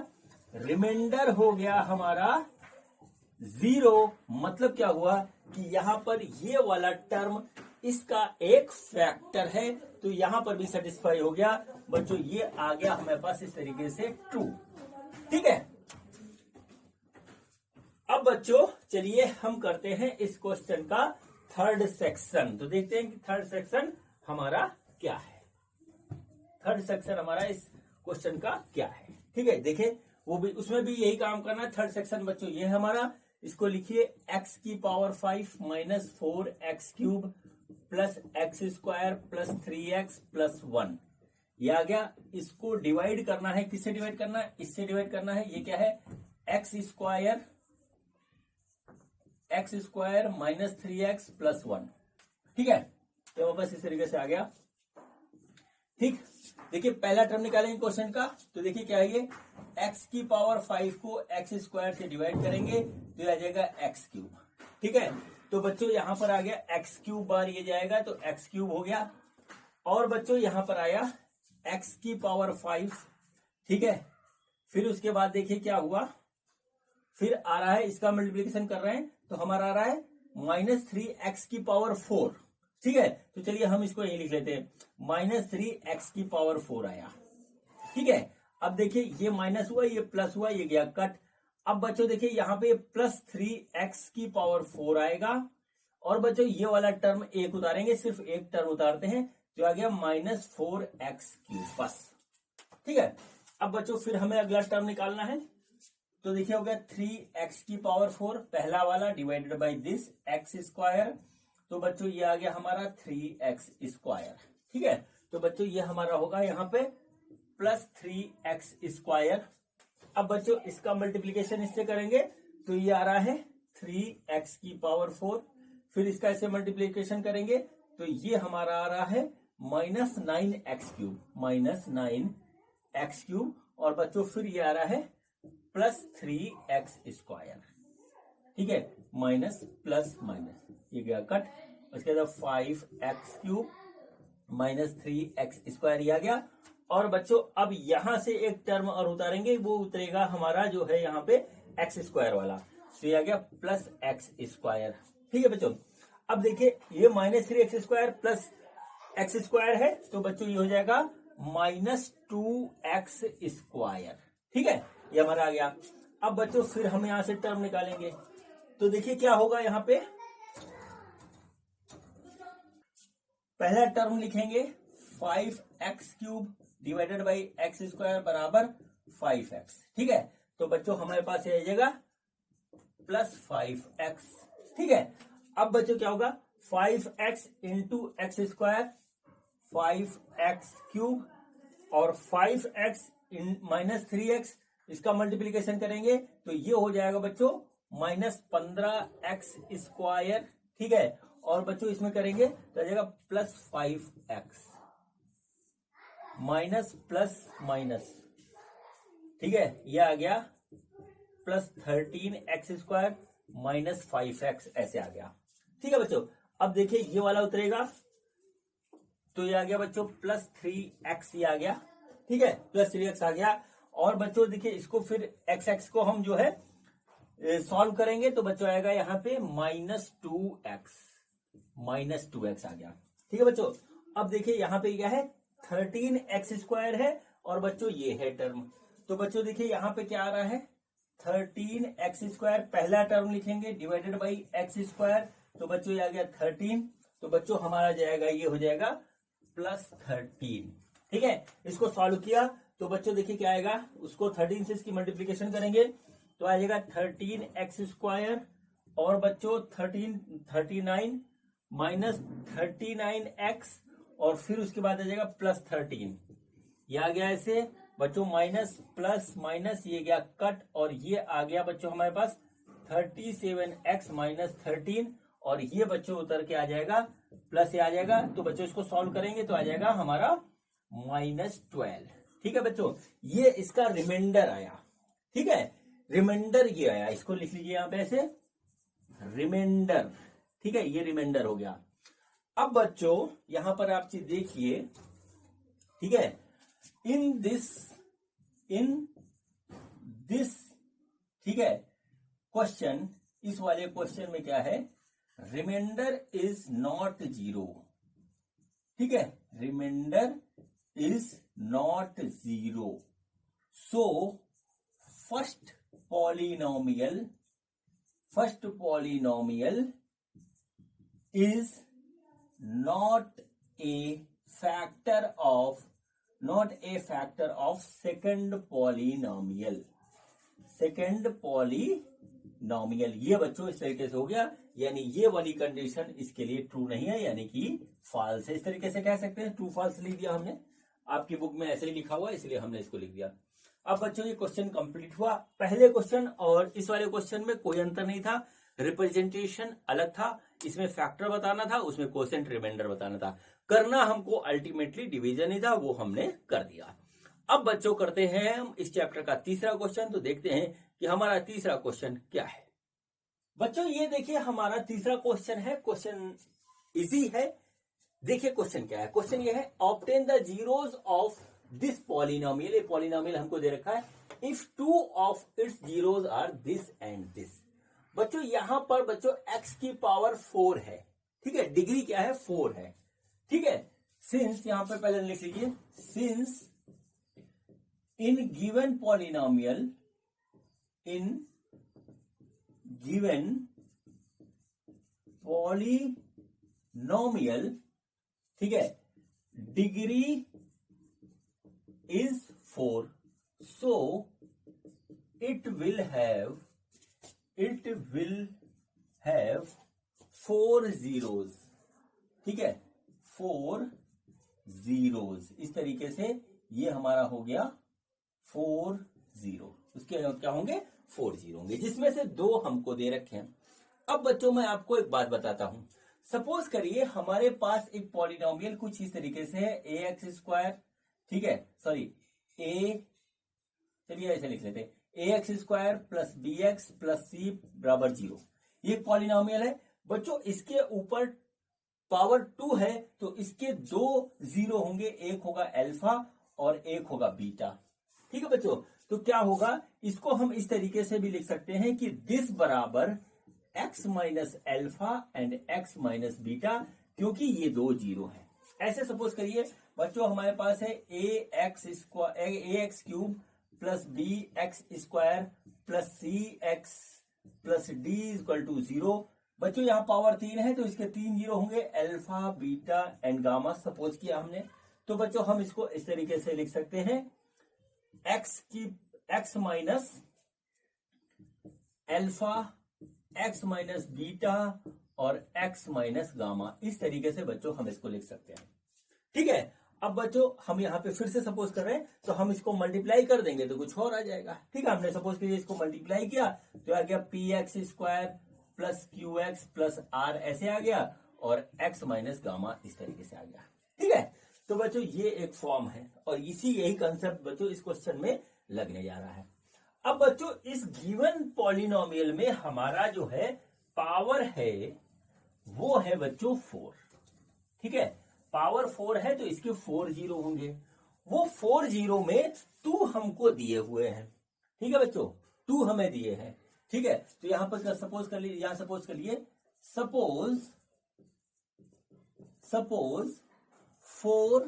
रिमाइंडर हो गया हमारा 0। मतलब क्या हुआ कि यहाँ पर ये वाला टर्म इसका एक फैक्टर है, तो यहां पर भी सेटिस्फाई हो गया बच्चों, ये आ गया हमारे पास इस तरीके से ट्रू। ठीक है, अब बच्चों चलिए हम करते हैं इस क्वेश्चन का थर्ड सेक्शन। तो देखते हैं कि थर्ड सेक्शन हमारा क्या है। थर्ड सेक्शन हमारा इस क्वेश्चन का क्या है। ठीक है, देखिए वो भी, उसमें भी यही काम करना है। थर्ड सेक्शन बच्चों ये है हमारा, इसको लिखिए x⁵ minus 4x³ plus x² plus 3x plus 1, ये आ गया। इसको डिवाइड करना है, किससे डिवाइड करना है, इससे डिवाइड करना है। ये क्या है, x² माइनस 3x प्लस 1। ठीक है, तो वापस इस तरीके से आ गया। ठीक, देखिए पहला टर्म निकालेंगे क्वेश्चन का, तो देखिए क्या है, ये x⁵ को x² से डिवाइड करेंगे तो ये आ जाएगा x³। ठीक है, तो बच्चों यहां पर आ गया x³ बार, ये जाएगा तो x³ हो गया। और बच्चों यहां पर आया x⁵। ठीक है, फिर उसके बाद देखिए क्या हुआ, फिर आ रहा है, इसका मल्टीप्लीकेशन कर रहे हैं तो हमारा आ रहा है -3x⁴। ठीक है, तो चलिए हम इसको यही लिख लेते हैं, -3x⁴ आया। ठीक है, अब देखिए ये माइनस हुआ, ये प्लस हुआ, ये गया कट। अब बच्चों देखिए यहाँ पे +3x⁴ आएगा, और बच्चों ये वाला टर्म एक उतारेंगे, सिर्फ एक टर्म उतारते हैं, जो आ गया -4x³ बस। ठीक है, अब बच्चों फिर हमें अगला टर्म निकालना है, तो देखिए हो गया 3x⁴ पहला वाला डिवाइडेड बाई दिस x², तो बच्चों ये आ गया हमारा 3x²। ठीक है, तो बच्चों ये हमारा होगा यहाँ पे +3x²। अब बच्चों इसका मल्टीप्लीकेशन इससे करेंगे तो ये आ रहा है 3x⁴, फिर इसका ऐसे मल्टीप्लीकेशन करेंगे तो ये हमारा आ रहा है -9x³, और बच्चों फिर ये आ रहा है +3x²। ठीक है, माइनस प्लस माइनस, ये गया कट, उसके बाद 5x³ माइनस 3x² ये आ गया। और बच्चों अब यहां से एक टर्म और उतारेंगे, वो उतरेगा हमारा जो है यहाँ पे x² वाला, तो ये आ गया +x²। ठीक है बच्चों, अब देखिए ये -3x² प्लस x² है, तो बच्चों ये हो जाएगा -2x²। ठीक है, ये हमारा आ गया। अब बच्चों फिर हम यहां से टर्म निकालेंगे, तो देखिए क्या होगा, यहाँ पे पहला टर्म लिखेंगे 5x³ डिवाइडेड बाई x² बराबर 5x। ठीक है, तो बच्चों हमारे पास ये आ जाएगा +5x। ठीक है, अब बच्चों क्या होगा, 5x इंटू x², 5x³ और 5x माइनस 3x, इसका मल्टीप्लीकेशन करेंगे तो ये हो जाएगा बच्चों -15x²। ठीक है, और बच्चों इसमें करेंगे तो आ जाएगा +5x माइनस प्लस माइनस। ठीक है, ये आ गया +13x² माइनस 5x, ऐसे आ गया। ठीक है बच्चों, अब देखिए ये वाला उतरेगा, तो ये आ गया बच्चों +3x, ये आ गया। ठीक है, +3x आ गया। और बच्चों देखिए इसको फिर x को हम जो है सॉल्व करेंगे, तो बच्चों आएगा यहाँ पे -2x आ गया। ठीक है बच्चों, अब देखिए यहाँ पे क्या है, 13x² है और बच्चों ये है टर्म। तो बच्चों देखिए यहाँ पे क्या आ रहा है, 13x² पहला टर्म लिखेंगे डिवाइडेड बाई x²। तो बच्चों ये आ गया 13। तो बच्चों हमारा जाएगा, ये हो जाएगा +13। ठीक है, इसको सॉल्व किया तो बच्चों देखिए क्या आएगा, उसको 13 से इसकी मल्टीप्लीकेशन करेंगे तो आ जाएगा 13x² और बच्चों 39 माइनस 39x और फिर उसके बाद आ जाएगा +13। ये आ गया ऐसे बच्चों, माइनस प्लस माइनस ये गया कट और ये आ गया बच्चों हमारे पास 37x माइनस 13 और ये बच्चों उतर के आ जाएगा प्लस, ये आ जाएगा। तो बच्चों इसको सॉल्व करेंगे तो आ जाएगा हमारा -12। ठीक है बच्चों, ये इसका रिमाइंडर आया। ठीक है, रिमाइंडर ये आया, इसको लिख लीजिए यहां पे ऐसे, रिमाइंडर। ठीक है, ये रिमाइंडर हो गया। अब बच्चों यहां पर आप चीज देखिए, ठीक है, इन दिस ठीक है क्वेश्चन, इस वाले क्वेश्चन में क्या है, रिमाइंडर इज नॉट 0। ठीक है, remainder is not 0। So first polynomial is not a factor of second polynomial। ये बच्चों इस तरीके से हो गया, यानी ये वाली कंडीशन इसके लिए ट्रू नहीं है, यानी कि फॉल्स है। इस तरीके से कह सकते हैं, ट्रू फॉल्स लिख दिया हमने, आपकी बुक में ऐसे ही लिखा हुआ इसलिए हमने इसको लिख दिया। अब बच्चों ये क्वेश्चन कंप्लीट हुआ। पहले क्वेश्चन और इस वाले क्वेश्चन में कोई अंतर नहीं था, रिप्रेजेंटेशन अलग था, इसमें फैक्टर बताना था, उसमें कोसेंट रिमाइंडर बताना था। करना हमको अल्टीमेटली डिवीजन ही था, वो हमने कर दिया। अब बच्चों करते हैं हम इस चैप्टर का तीसरा क्वेश्चन। तो देखते हैं कि हमारा तीसरा क्वेश्चन क्या है। बच्चों ये देखिए हमारा तीसरा क्वेश्चन है, क्वेश्चन इजी है। देखिए क्वेश्चन क्या है, क्वेश्चन ये है, obtain the zeros of this polynomial. ये पॉलिनोमियल हमको दे रखा है, if 2 of its zeros are this and this. बच्चों यहां पर बच्चों x की पावर 4 है। ठीक है, डिग्री क्या है, 4 है। ठीक है, सिंस यहां पर पहले लिख लीजिए, सिंस इन गिवन पॉलिनोमियल ठीक है, degree is 4, so it will have 4 zeros। ठीक है, 4 zeros। इस तरीके से ये हमारा हो गया 4 0। उसके क्या होंगे, 4 0 होंगे, जिसमें से 2 हमको दे रखे हैं। अब बच्चों मैं आपको एक बात बताता हूं। सपोज करिए हमारे पास एक पॉलिनोमियल कुछ इस तरीके से है, ax²। ठीक है, सॉरी चलिए ऐसे लिख लेते हैं, ax² plus bx plus c बराबर 0। ये पॉलिनोमियल है बच्चों, इसके ऊपर पावर 2 है तो इसके 2 0 होंगे, एक होगा अल्फा और एक होगा बीटा। ठीक है बच्चों, तो क्या होगा, इसको हम इस तरीके से भी लिख सकते हैं कि दिस बराबर x minus alpha and x minus beta, क्योंकि ये 2 0 है। ऐसे सपोज करिए बच्चों हमारे पास है ax³ plus bx² plus cx plus d equal to 0। बच्चों यहाँ पावर 3 है तो इसके 3 0 होंगे, alpha beta and gamma suppose किया हमने। तो बच्चों हम इसको इस तरीके से लिख सकते हैं, x minus alpha, x minus beta और x माइनस गामा। इस तरीके से बच्चों हम इसको लिख सकते हैं। ठीक है, अब बच्चों हम यहाँ पे फिर से सपोज कर रहे हैं तो हम इसको मल्टीप्लाई कर देंगे तो कुछ और आ जाएगा। ठीक है, हमने सपोज किया इसको मल्टीप्लाई किया तो आ गया px² plus qx plus r, ऐसे आ गया, और x माइनस गामा इस तरीके से आ गया। ठीक है, तो बच्चों ये एक फॉर्म है और यही कंसेप्ट बच्चों इस क्वेश्चन में लगने जा रहा है। अब बच्चों इस गिवन पॉलिनोमियल में हमारा जो है पावर है वो है बच्चों 4। ठीक है, पावर 4 है तो इसके 4 0 होंगे। वो 4 0 में 2 हमको दिए हुए हैं। ठीक है बच्चों, 2 हमें दिए हैं। ठीक है, तो यहां पर सपोज कर लीजिए, यहां सपोज करिए, suppose 4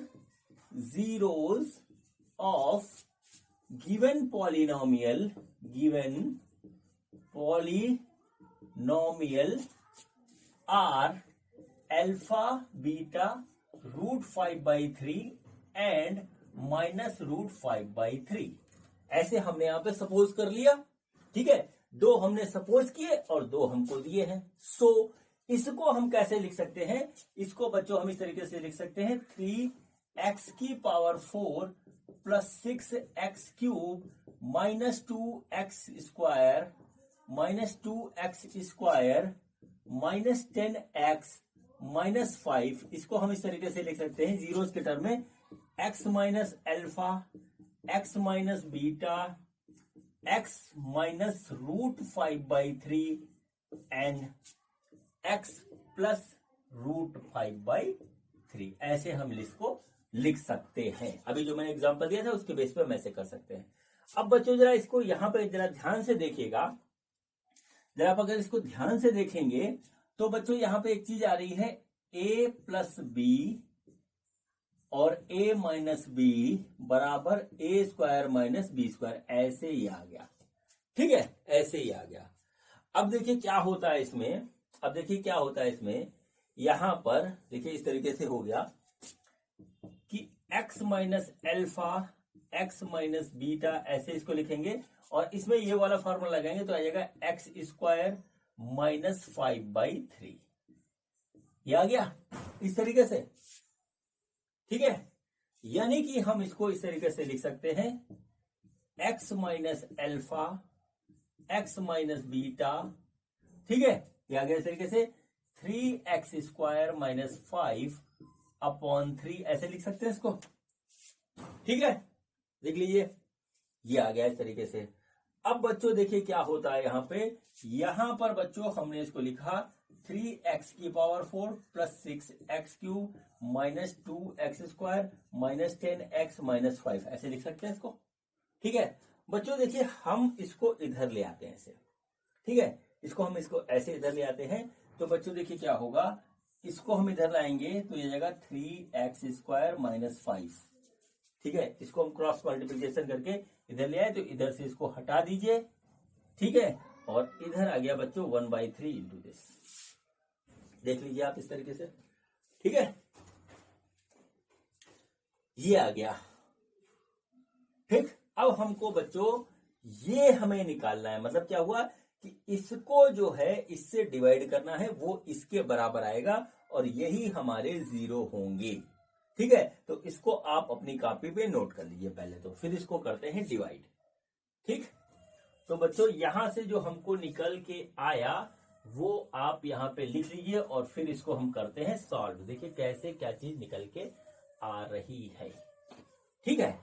zeros of given polynomial are alpha, beta, √5/3 and -√5/3। ऐसे हमने यहां पे सपोज कर लिया। ठीक है, दो हमने सपोज किए और दो हमको दिए हैं। सो इसको हम कैसे लिख सकते हैं? इसको बच्चों हम इस तरीके से लिख सकते हैं 3x⁴ + 6x³ -2x² -10x -5। इसको हम इस तरीके से लिख सकते हैं जीरोस के टर्म में x minus alpha, x minus beta, x minus √5/3 and x plus √5/3। ऐसे हम इसको लिख सकते हैं। अभी जो मैंने एग्जांपल दिया था उसके बेस पे हम ऐसे कर सकते हैं। अब बच्चों जरा इसको यहां पर जरा ध्यान से देखिएगा। जरा आप अगर इसको ध्यान से देखेंगे तो बच्चों यहां पे एक चीज आ रही है a + b और a - b बराबर a² - b²। ऐसे ही आ गया। ठीक है, ऐसे ही आ गया। अब देखिए क्या होता है इसमें। यहां पर देखिए इस तरीके से हो गया कि x minus alpha, x minus beta, ऐसे इसको लिखेंगे और इसमें ये वाला फॉर्मूला लगाएंगे तो आ जाएगा x² - 5/3। ये आ गया इस तरीके से। ठीक है, यानी कि हम इसको इस तरीके से लिख सकते हैं x minus alpha, x minus beta. ठीक है, ये आ गया इस तरीके से 3x² - 5/3। ऐसे लिख सकते हैं इसको। ठीक है, देख लीजिए ये आ गया इस तरीके से। अब बच्चों देखिए क्या होता है यहां पर बच्चों हमने इसको लिखा 3x⁴ + 6x³ -2x² -10x -5। ऐसे लिख सकते हैं इसको। ठीक है बच्चों, देखिए हम इसको इधर ले आते हैं ऐसे। ठीक है, इसको ऐसे इधर ले आते हैं तो बच्चों देखिए क्या होगा। इसको हम इधर लाएंगे तो ये जाएगा 3x² - 5। ठीक है, इसको हम क्रॉस मल्टीप्लिकेशन करके इधर ले आए तो इधर से इसको हटा दीजिए। ठीक है, और इधर आ गया बच्चों 1/3 इंटू दिस। देख लीजिए आप इस तरीके से। ठीक है, ये आ गया। ठीक, अब हमको बच्चों ये हमें निकालना है। मतलब क्या हुआ कि इसको जो है इससे डिवाइड करना है, वो इसके बराबर आएगा और यही हमारे जीरो होंगे। ठीक है, तो इसको आप अपनी कॉपी पे नोट कर लीजिए पहले तो, फिर इसको करते हैं डिवाइड। ठीक, तो बच्चों यहां से जो हमको निकल के आया वो आप यहां पे लिख लीजिए और फिर इसको हम करते हैं सॉल्व। देखिए कैसे क्या चीज निकल के आ रही है। ठीक है,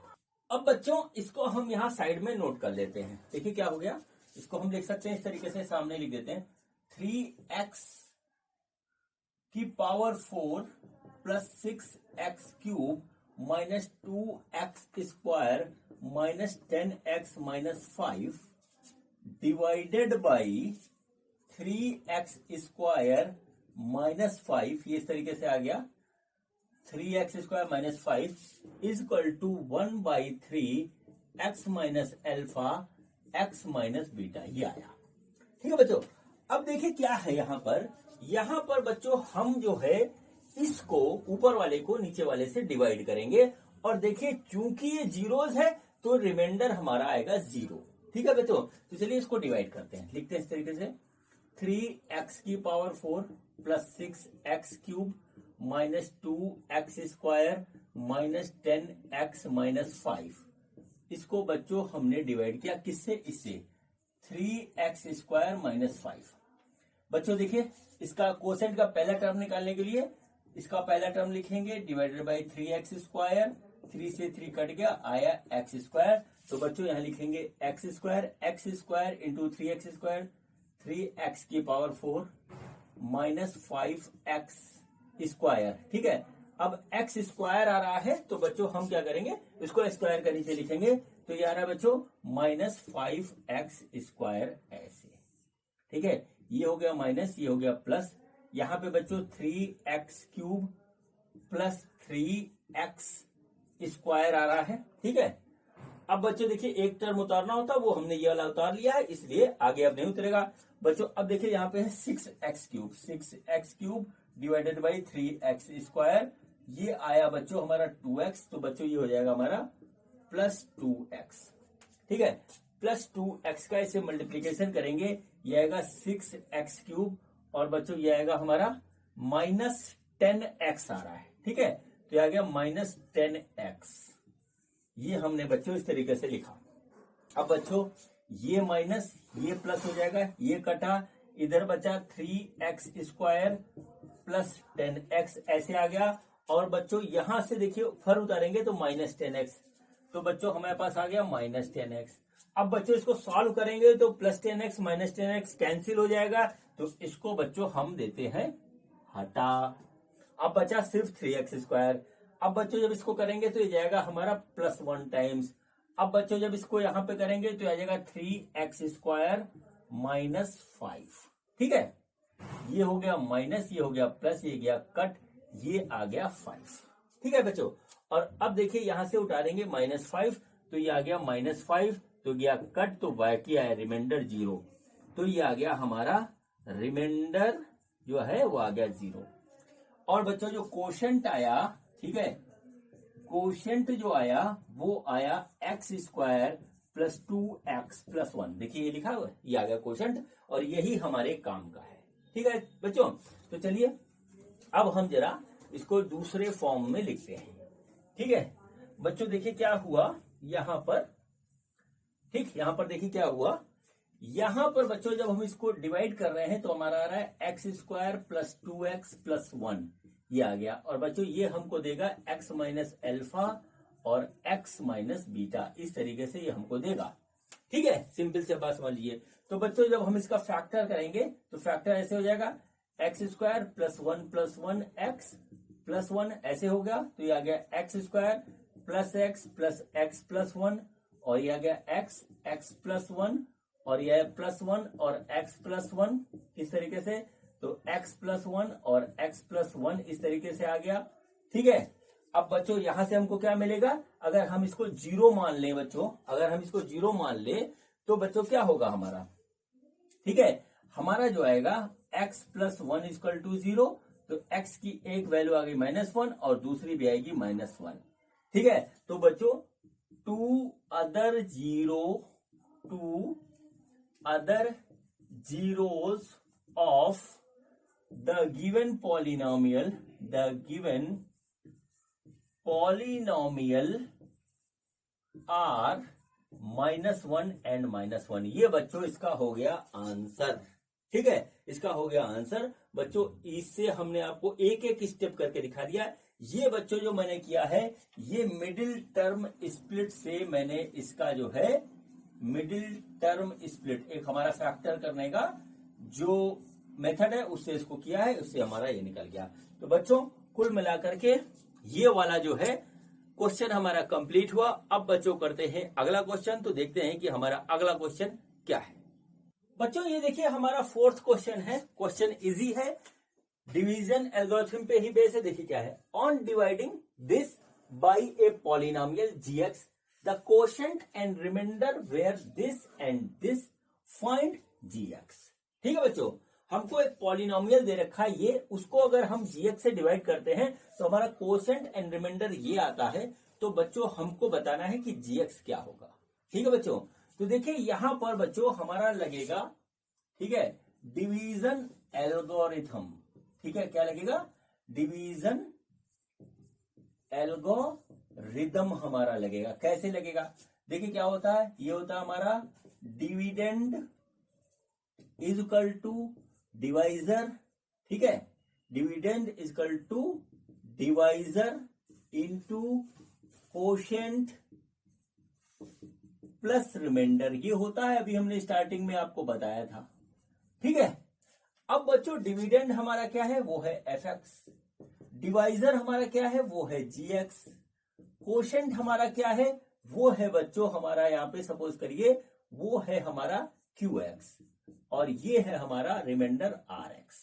अब बच्चों इसको हम यहां साइड में नोट कर लेते हैं। देखिए क्या हो गया, इसको हम लिख सकते हैं इस तरीके से, सामने लिख देते हैं 3x⁴ + 6x³ -2x² -10x -5 divided by 3x² - 5। ये इस तरीके से आ गया 3x² - 5 = 1/3 x minus alpha, x minus beta. ये आया। ठीक है बच्चों, अब देखिए क्या है यहां पर बच्चों हम जो है इसको ऊपर वाले को नीचे वाले से डिवाइड करेंगे और देखिए चूंकि ये जीरोस है तो रिमाइंडर हमारा आएगा 0। ठीक है बच्चों, तो चलिए इसको डिवाइड करते हैं। लिखते हैं इस तरीके से 3x⁴ + 6x³ -2x² -10x -5। इसको बच्चों हमने डिवाइड किया किससे? इससे 3x² - 5। बच्चों देखिए इसका कोसेंट का पहला टर्म निकालने के लिए इसका पहला टर्म लिखेंगे डिवाइडेड बाई 3x²। 3 से 3 कट गया, आया x²। तो बच्चों यहां लिखेंगे x² into 3x², 3x⁴ -5x²। ठीक है, अब x² आ रहा है तो बच्चों हम क्या करेंगे, इसको स्क्वायर का नीचे लिखेंगे तो ये आ रहा है बच्चों -5x²। ऐसे ठीक है, ये हो गया माइनस, ये हो गया प्लस। यहां पे बच्चों 3x³ + 3x² स्क्वायर आ रहा है। ठीक है, अब बच्चों देखिए एक टर्म उतारना होता है, वो हमने ये वाला उतार लिया है, इसलिए आगे अब नहीं उतरेगा बच्चों। अब देखिए यहाँ पे है 6x³ डिवाइडेड बाई 3x², ये आया बच्चों हमारा 2x, तो बच्चों ये हो जाएगा हमारा +2x। ठीक है, +2x का इसे मल्टीप्लीकेशन करेंगे, ये आएगा 6x³ और बच्चों ये आएगा हमारा -10x आ रहा है। ठीक है, तो ये आ गया -10x। ये हमने बच्चों इस तरीके से लिखा। अब बच्चों ये माइनस ये प्लस हो जाएगा, ये कटा, इधर बचा 3x² प्लस 10x ऐसे आ गया। और बच्चों यहां से देखिए फर उतारेंगे तो -10x, तो बच्चों हमारे पास आ गया -10x। अब बच्चों इसको सॉल्व करेंगे तो +10x -10x कैंसिल हो जाएगा, तो इसको बच्चों हम देते हैं हटा। अब बचा सिर्फ 3x²। अब बच्चों जब इसको करेंगे तो ये जाएगा हमारा +1 टाइम्स। अब बच्चों जब इसको यहां पे करेंगे तो आ जाएगा 3x² -5। ठीक है, ये हो गया माइनस, ये हो गया प्लस, ये गया कट, ये आ गया 5। ठीक है बच्चों, और अब देखिए यहां से उतारेंगे -5, तो ये आ गया -5, तो गया कट, तो बाकी आया रिमाइंडर 0, तो ये आ गया हमारा रिमाइंडर जो है वो आ गया 0। और बच्चों जो कोशेंट आया, ठीक है, कोशेंट जो आया वो आया x² + 2x + 1। देखिए ये लिखा हुआ है, ये आ गया कोशेंट, और यही हमारे काम का है। ठीक है बच्चों, तो चलिए अब हम जरा इसको दूसरे फॉर्म में लिखते हैं। ठीक है बच्चों, देखिए क्या हुआ यहां पर। ठीक, यहां पर देखिए क्या हुआ, यहां पर बच्चों जब हम इसको डिवाइड कर रहे हैं तो हमारा आ रहा है x² + 2x + 1, ये आ गया। और बच्चों ये हमको देगा x - अल्फा और x - बीटा, इस तरीके से ये हमको देगा। ठीक है, सिंपल से बात समझ लीजिए। तो बच्चों जब हम इसका फैक्टर करेंगे तो फैक्टर ऐसे हो जाएगा x² + 1 + 1 x + 1 ऐसे हो गया, तो ये आ गया x² + x + x + 1, और ये आ गया x + 1, और ये +1 और x + 1 इस तरीके से, तो x + 1 और x + 1 इस तरीके से आ गया। ठीक है, अब बच्चों यहां से हमको क्या मिलेगा, अगर हम इसको 0 मान लें बच्चों, अगर हम इसको 0 मान ले तो बच्चों क्या होगा हमारा। ठीक है, हमारा जो आएगा x + 1 = 0, तो x की एक वैल्यू आ गई -1 और दूसरी भी आएगी -1। ठीक है, तो बच्चों 2 other zeros of the given polynomial are -1 and -1। ये बच्चों इसका हो गया आंसर। ठीक है, इसका हो गया आंसर बच्चों। इससे हमने आपको एक एक स्टेप करके दिखा दिया। ये बच्चों जो मैंने किया है, ये मिडिल टर्म स्प्लिट से मैंने इसका जो है मिडिल टर्म स्प्लिट, एक हमारा फैक्टर करने का जो मेथड है उससे इसको किया है, उससे हमारा ये निकल गया। तो बच्चों कुल मिलाकर के ये वाला जो है क्वेश्चन हमारा कंप्लीट हुआ। अब बच्चों करते हैं अगला क्वेश्चन, तो देखते हैं कि हमारा अगला क्वेश्चन क्या है। बच्चों ये देखिए हमारा 4th क्वेश्चन है, क्वेश्चन इजी है, डिवीजन एल्गोरिथम पे ही बेस है। देखिए क्या है, on dividing this by a polynomial gx the quotient and remainder where this and this, find gx। ठीक है बच्चों, हमको एक पॉलिनोमियल दे रखा है, ये उसको अगर हम gx से डिवाइड करते हैं तो हमारा कोशेंट एंड रिमाइंडर ये आता है। तो बच्चों हमको बताना है कि gx क्या होगा। ठीक है बच्चों, तो देखिए यहां पर बच्चों हमारा लगेगा, ठीक है, डिवीजन एल्गोरिथम। ठीक है, क्या लगेगा, डिवीजन एल्गोरिथम हमारा लगेगा। कैसे लगेगा, देखिए क्या होता है, ये होता है हमारा dividend is equal to divisor. ठीक है, dividend is equal to divisor into quotient plus remainder, ये होता है, अभी हमने स्टार्टिंग में आपको बताया था। ठीक है, अब बच्चों डिविडेंड हमारा क्या है, वो है fx, डिवाइजर हमारा क्या है, वो है gx, कोशेंट हमारा क्या है, वो है बच्चों हमारा यहां पे सपोज करिए वो है हमारा qx, और ये है हमारा रिमाइंडर rx।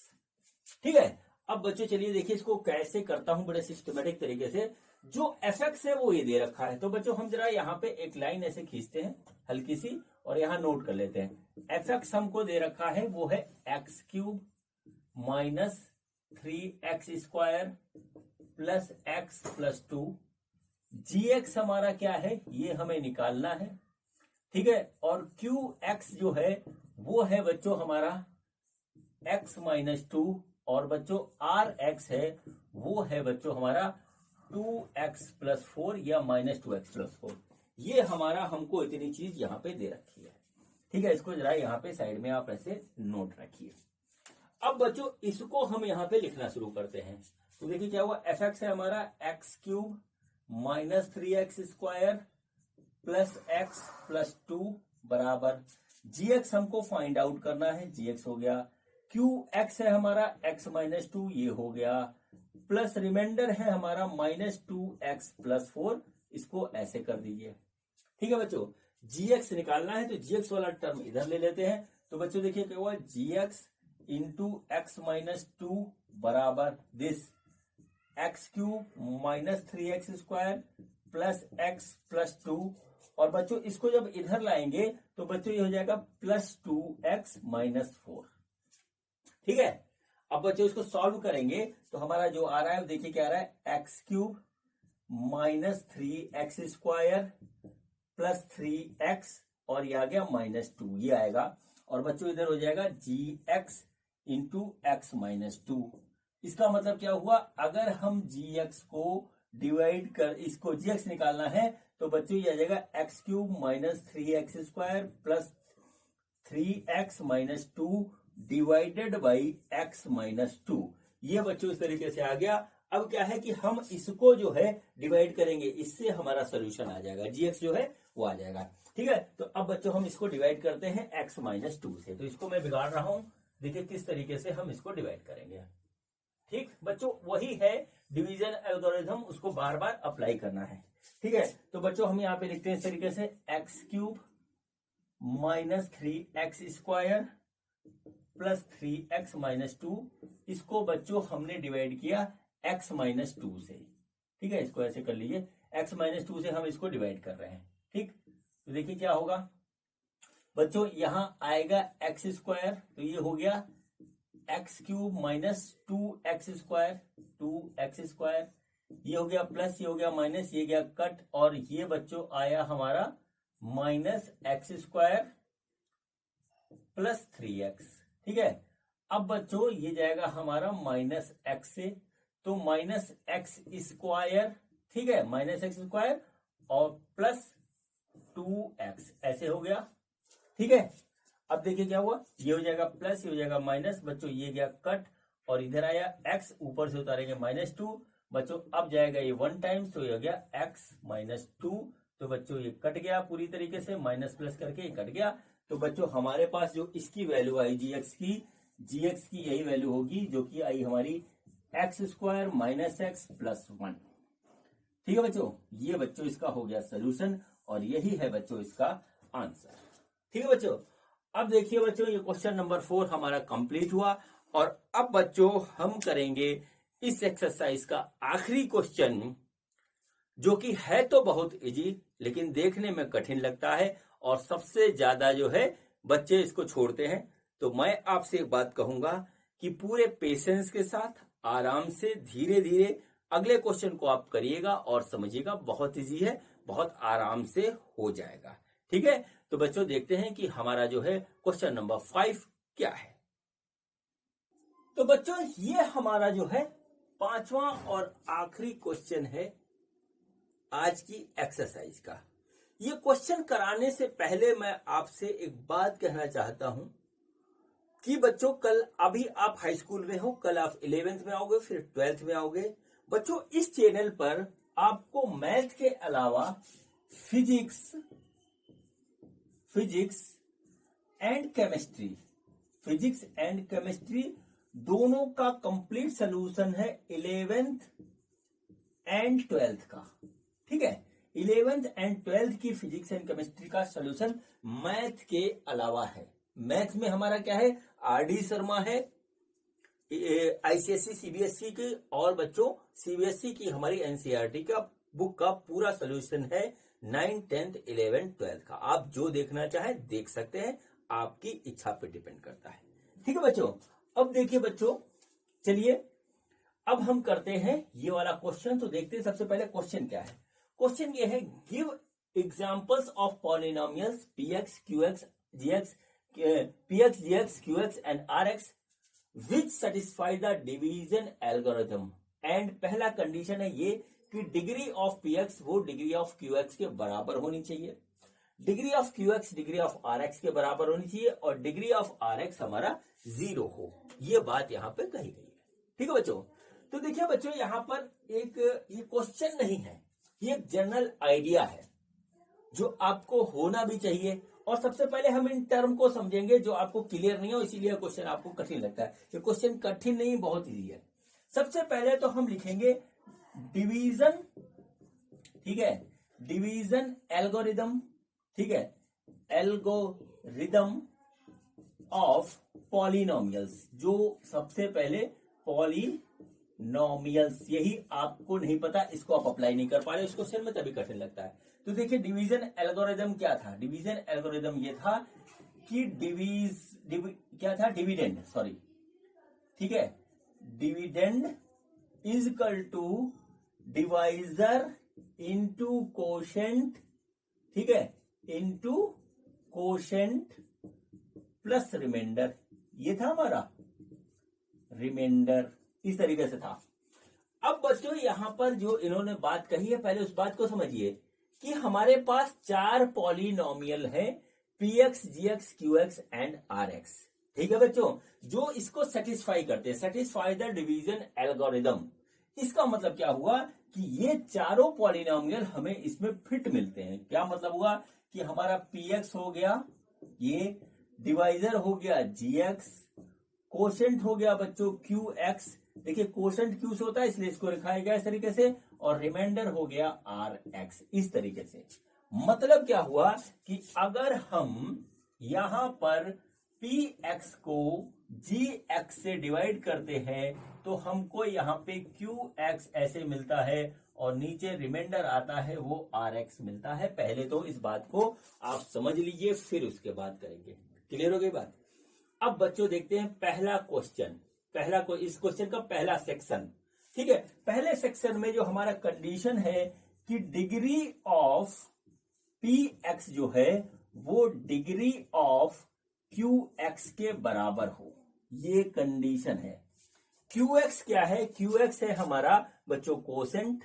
ठीक है, अब बच्चों चलिए देखिए इसको कैसे करता हूं बड़े सिस्टमेटिक तरीके से। जो fx है वो ये दे रखा है, तो बच्चों हम जरा यहाँ पे एक लाइन ऐसे खींचते हैं हल्की सी और यहाँ नोट कर लेते हैं। fx हमको दे रखा है वो है x cube minus 3x square plus x plus 2। gx हमारा क्या है ये हमें निकालना है, ठीक है। और qx जो है वो है बच्चों हमारा x माइनस 2, और बच्चों rx है वो है बच्चों हमारा 2x प्लस 4 या माइनस 2x प्लस 4। ये हमारा हमको इतनी चीज यहाँ पे दे रखी है, ठीक है। इसको जरा यहाँ पे साइड में आप ऐसे नोट रखिए। अब बच्चों इसको हम यहाँ पे लिखना शुरू करते हैं। तो देखिए क्या हुआ, fx है हमारा x cube minus 3x square plus x plus 2 बराबर gx हमको फाइंड आउट करना है, gx हो गया। qx है हमारा x माइनस 2 ये हो गया, प्लस रिमाइंडर है हमारा माइनस 2x प्लस 4, इसको ऐसे कर दीजिए, ठीक है बच्चों। gx निकालना है तो gx वाला टर्म इधर ले लेते हैं। तो बच्चों देखिए क्या हुआ, gx इंटू एक्स माइनस 2 बराबर this x cube minus 3x square plus x plus 2। और बच्चों इसको जब इधर लाएंगे तो बच्चों ये हो जाएगा प्लस 2x माइनस 4, ठीक है। अब बच्चों इसको सॉल्व करेंगे तो हमारा जो आ रहा है देखिए क्या आ रहा है, x cube minus 3x square plus 3x और ये आ गया माइनस 2 ये आएगा। और बच्चों इधर हो जाएगा gx इंटू एक्स माइनस 2। इसका मतलब क्या हुआ, अगर हम gx को डिवाइड कर इसको gx निकालना है तो बच्चों ये आ जाएगा x cube minus 3x square plus 3x minus 2 divided by x minus 2। ये बच्चों इस तरीके से आ गया। अब क्या है कि हम इसको जो है डिवाइड करेंगे, इससे हमारा सोल्यूशन आ जाएगा, gx जो है वो आ जाएगा, ठीक है। तो अब बच्चों हम इसको डिवाइड करते हैं x माइनस 2 से। तो इसको मैं बिगाड़ रहा हूं, देखिए किस तरीके से हम इसको डिवाइड करेंगे, ठीक बच्चों। वही है डिवीजन एल्गोरिथम, उसको बार बार अप्लाई करना है, ठीक है। तो बच्चों हम यहाँ पे लिखते हैं इस तरीके से, x cube minus 3x square plus 3x minus 2। इसको बच्चों हमने डिवाइड किया x माइनस 2 से, ठीक है। इसको ऐसे कर लीजिए, x माइनस 2 से हम इसको डिवाइड कर रहे हैं, ठीक। तो देखिए क्या होगा बच्चों, यहां आएगा x स्क्वायर, तो ये हो गया x cube minus 2x square 2x square, ये हो गया प्लस, ये हो गया माइनस, ये गया कट, और ये बच्चों आया हमारा minus x square plus 3x, ठीक है। अब बच्चों ये जाएगा हमारा माइनस एक्स से, तो माइनस एक्स स्क्वायर, ठीक है, माइनस एक्स स्क्वायर और प्लस 2x ऐसे हो गया, ठीक है। अब देखिए क्या हुआ, ये हो जाएगा प्लस, ये हो जाएगा माइनस, बच्चों ये गया कट, और इधर आया x, ऊपर से उतारेंगे माइनस 2, बच्चों अब जाएगा ये 1 टाइम्स, तो ये हो गया x माइनस 2। तो बच्चों ये कट गया पूरी तरीके से, माइनस प्लस करके ये कट गया। तो बच्चों हमारे पास जो इसकी वैल्यू आई gx की यही वैल्यू होगी जो कि आई हमारी x square minus x plus 1, ठीक है बच्चों। ये बच्चों इसका हो गया सोल्यूशन, और यही है बच्चों इसका आंसर, ठीक है बच्चों। अब देखिए बच्चों, ये क्वेश्चन नंबर 4 हमारा कंप्लीट हुआ, और अब बच्चों हम करेंगे इस एक्सरसाइज का आखिरी क्वेश्चन, जो कि है तो बहुत इजी लेकिन देखने में कठिन लगता है, और सबसे ज्यादा जो है बच्चे इसको छोड़ते हैं। तो मैं आपसे एक बात कहूंगा कि पूरे पेशेंस के साथ आराम से धीरे धीरे अगले क्वेश्चन को आप करिएगा और समझिएगा, बहुत इजी है, बहुत आराम से हो जाएगा, ठीक है। तो बच्चों देखते हैं कि हमारा जो है क्वेश्चन नंबर 5 क्या है। तो बच्चों ये हमारा जो है 5वां और आखिरी क्वेश्चन है आज की एक्सरसाइज का। ये क्वेश्चन कराने से पहले मैं आपसे एक बात कहना चाहता हूं कि बच्चों कल अभी आप हाई स्कूल में हो, कल आप 11th में आओगे, फिर 12th में आओगे। बच्चों इस चैनल पर आपको मैथ के अलावा फिजिक्स एंड केमिस्ट्री दोनों का कंप्लीट सलूशन है 11th एंड 12th का, ठीक है। 11th एंड 12th की फिजिक्स एंड केमिस्ट्री का सलूशन मैथ के अलावा है। मैथ में हमारा क्या है, आर डी शर्मा है, आईसीएसई सीबीएसई की और बच्चों सीबीएसई की हमारी एनसीईआरटी का बुक का पूरा सोल्यूशन है 9, 10th, 11th, 12th का। आप जो देखना चाहें देख सकते हैं, आपकी इच्छा पे डिपेंड करता है। ठीक है बच्चों, अब देखिए बच्चों, चलिए अब हम करते हैं ये वाला क्वेश्चन। तो देखते हैं सबसे पहले क्वेश्चन क्या है। क्वेश्चन ये है, give examples of polynomials px qx gx px gx qx and rx which satisfy the division algorithm. And पहला कंडीशन है ये कि डिग्री ऑफ px वो डिग्री ऑफ qx के बराबर होनी चाहिए, degree of qx degree of rx के बराबर होनी चाहिए, और डिग्री ऑफ rx हमारा 0 हो। ये बात यहाँ पे कही गई है। ठीक है बच्चों, तो देखिए बच्चों, यहाँ पर एक ये क्वेश्चन नहीं है, ये एक जनरल आइडिया है जो आपको होना भी चाहिए। और सबसे पहले हम इन टर्म को समझेंगे जो आपको क्लियर नहीं हो, इसीलिए क्वेश्चन आपको कठिन लगता है। ये क्वेश्चन कठिन नहीं, बहुत इजी है। सबसे पहले तो हम लिखेंगे डिवीजन, ठीक है, डिवीजन एल्गोरिदम, ठीक है, एल्गोरिदम ऑफ पॉलिनोमियल्स। जो सबसे पहले पॉलिनोमियल्स, यही आपको नहीं पता, इसको आप अप्लाई नहीं कर पा रहे, इस क्वेश्चन में तभी कठिन लगता है। तो देखिए डिवीजन एल्गोरिदम क्या था। डिवीजन एल्गोरिदम ये था कि क्या था, डिविडेंड, सॉरी, ठीक है, dividend is equal to divisor into quotient, ठीक है, इनटू कोशेंट प्लस रिमाइंडर। ये था हमारा रिमाइंडर, इस तरीके से था। अब बच्चों यहां पर जो इन्होंने बात कही है, पहले उस बात को समझिए कि हमारे पास 4 पॉलिनोमियल है px gx qx and rx। ठीक है बच्चों, जो इसको सेटिस्फाई करते हैं, सेटिस्फाई द डिवीजन एल्गोरिदम। इसका मतलब क्या हुआ कि ये चारों पॉलिनोमियल हमें इसमें फिट मिलते हैं। क्या मतलब हुआ कि हमारा px हो गया, ये डिवाइजर हो गया gx, कोशेंट हो गया बच्चों qx, देखिए कोशेंट q से होता है इसलिए इसको लिखा गया इस तरीके से, और रिमाइंडर हो गया rx, इस तरीके से। मतलब क्या हुआ कि अगर हम यहां पर px को gx से डिवाइड करते हैं तो हमको यहाँ पे qx ऐसे मिलता है, और नीचे रिमाइंडर आता है वो rx मिलता है। पहले तो इस बात को आप समझ लीजिए, फिर उसके बाद करेंगे। क्लियर हो गई बात। अब बच्चों देखते हैं पहला क्वेश्चन, इस क्वेश्चन का पहला सेक्शन। ठीक है, पहले सेक्शन में जो हमारा कंडीशन है कि डिग्री ऑफ px जो है वो डिग्री ऑफ qx के बराबर हो, ये कंडीशन है। qx क्या है, qx है हमारा बच्चों कोसेंट,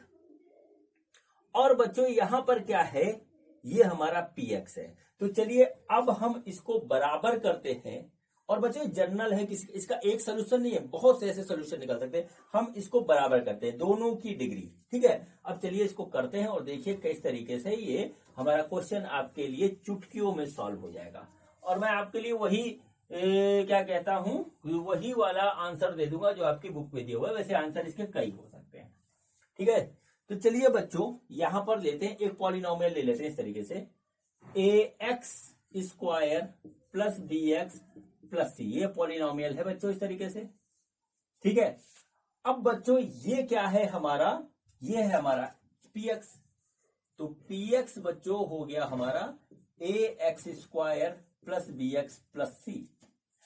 और बच्चों यहां पर क्या है, ये हमारा px है। तो चलिए अब हम इसको बराबर करते हैं, और बच्चों जनरल है, किसी इसका एक सोल्यूशन नहीं है, बहुत से ऐसे सोल्यूशन निकल सकते हैं। हम इसको बराबर करते हैं दोनों की डिग्री। ठीक है, अब चलिए इसको करते हैं और देखिए किस तरीके से ये हमारा क्वेश्चन आपके लिए चुटकियों में सॉल्व हो जाएगा। और मैं आपके लिए वही क्या कहता हूं, वही वाला आंसर दे दूंगा जो आपकी बुक में दिया हुआ है। वैसे आंसर इसके कई हो सकते हैं। ठीक है, तो चलिए बच्चों यहां पर लेते हैं एक पॉलिनोमियल, ले लेते हैं इस तरीके से, ax square plus bx plus C, ये पॉलिनोमियल है बच्चों इस तरीके से। ठीक है, अब बच्चों ये क्या है हमारा, ये है हमारा px। तो px बच्चों हो गया हमारा ax square plus bx plus C,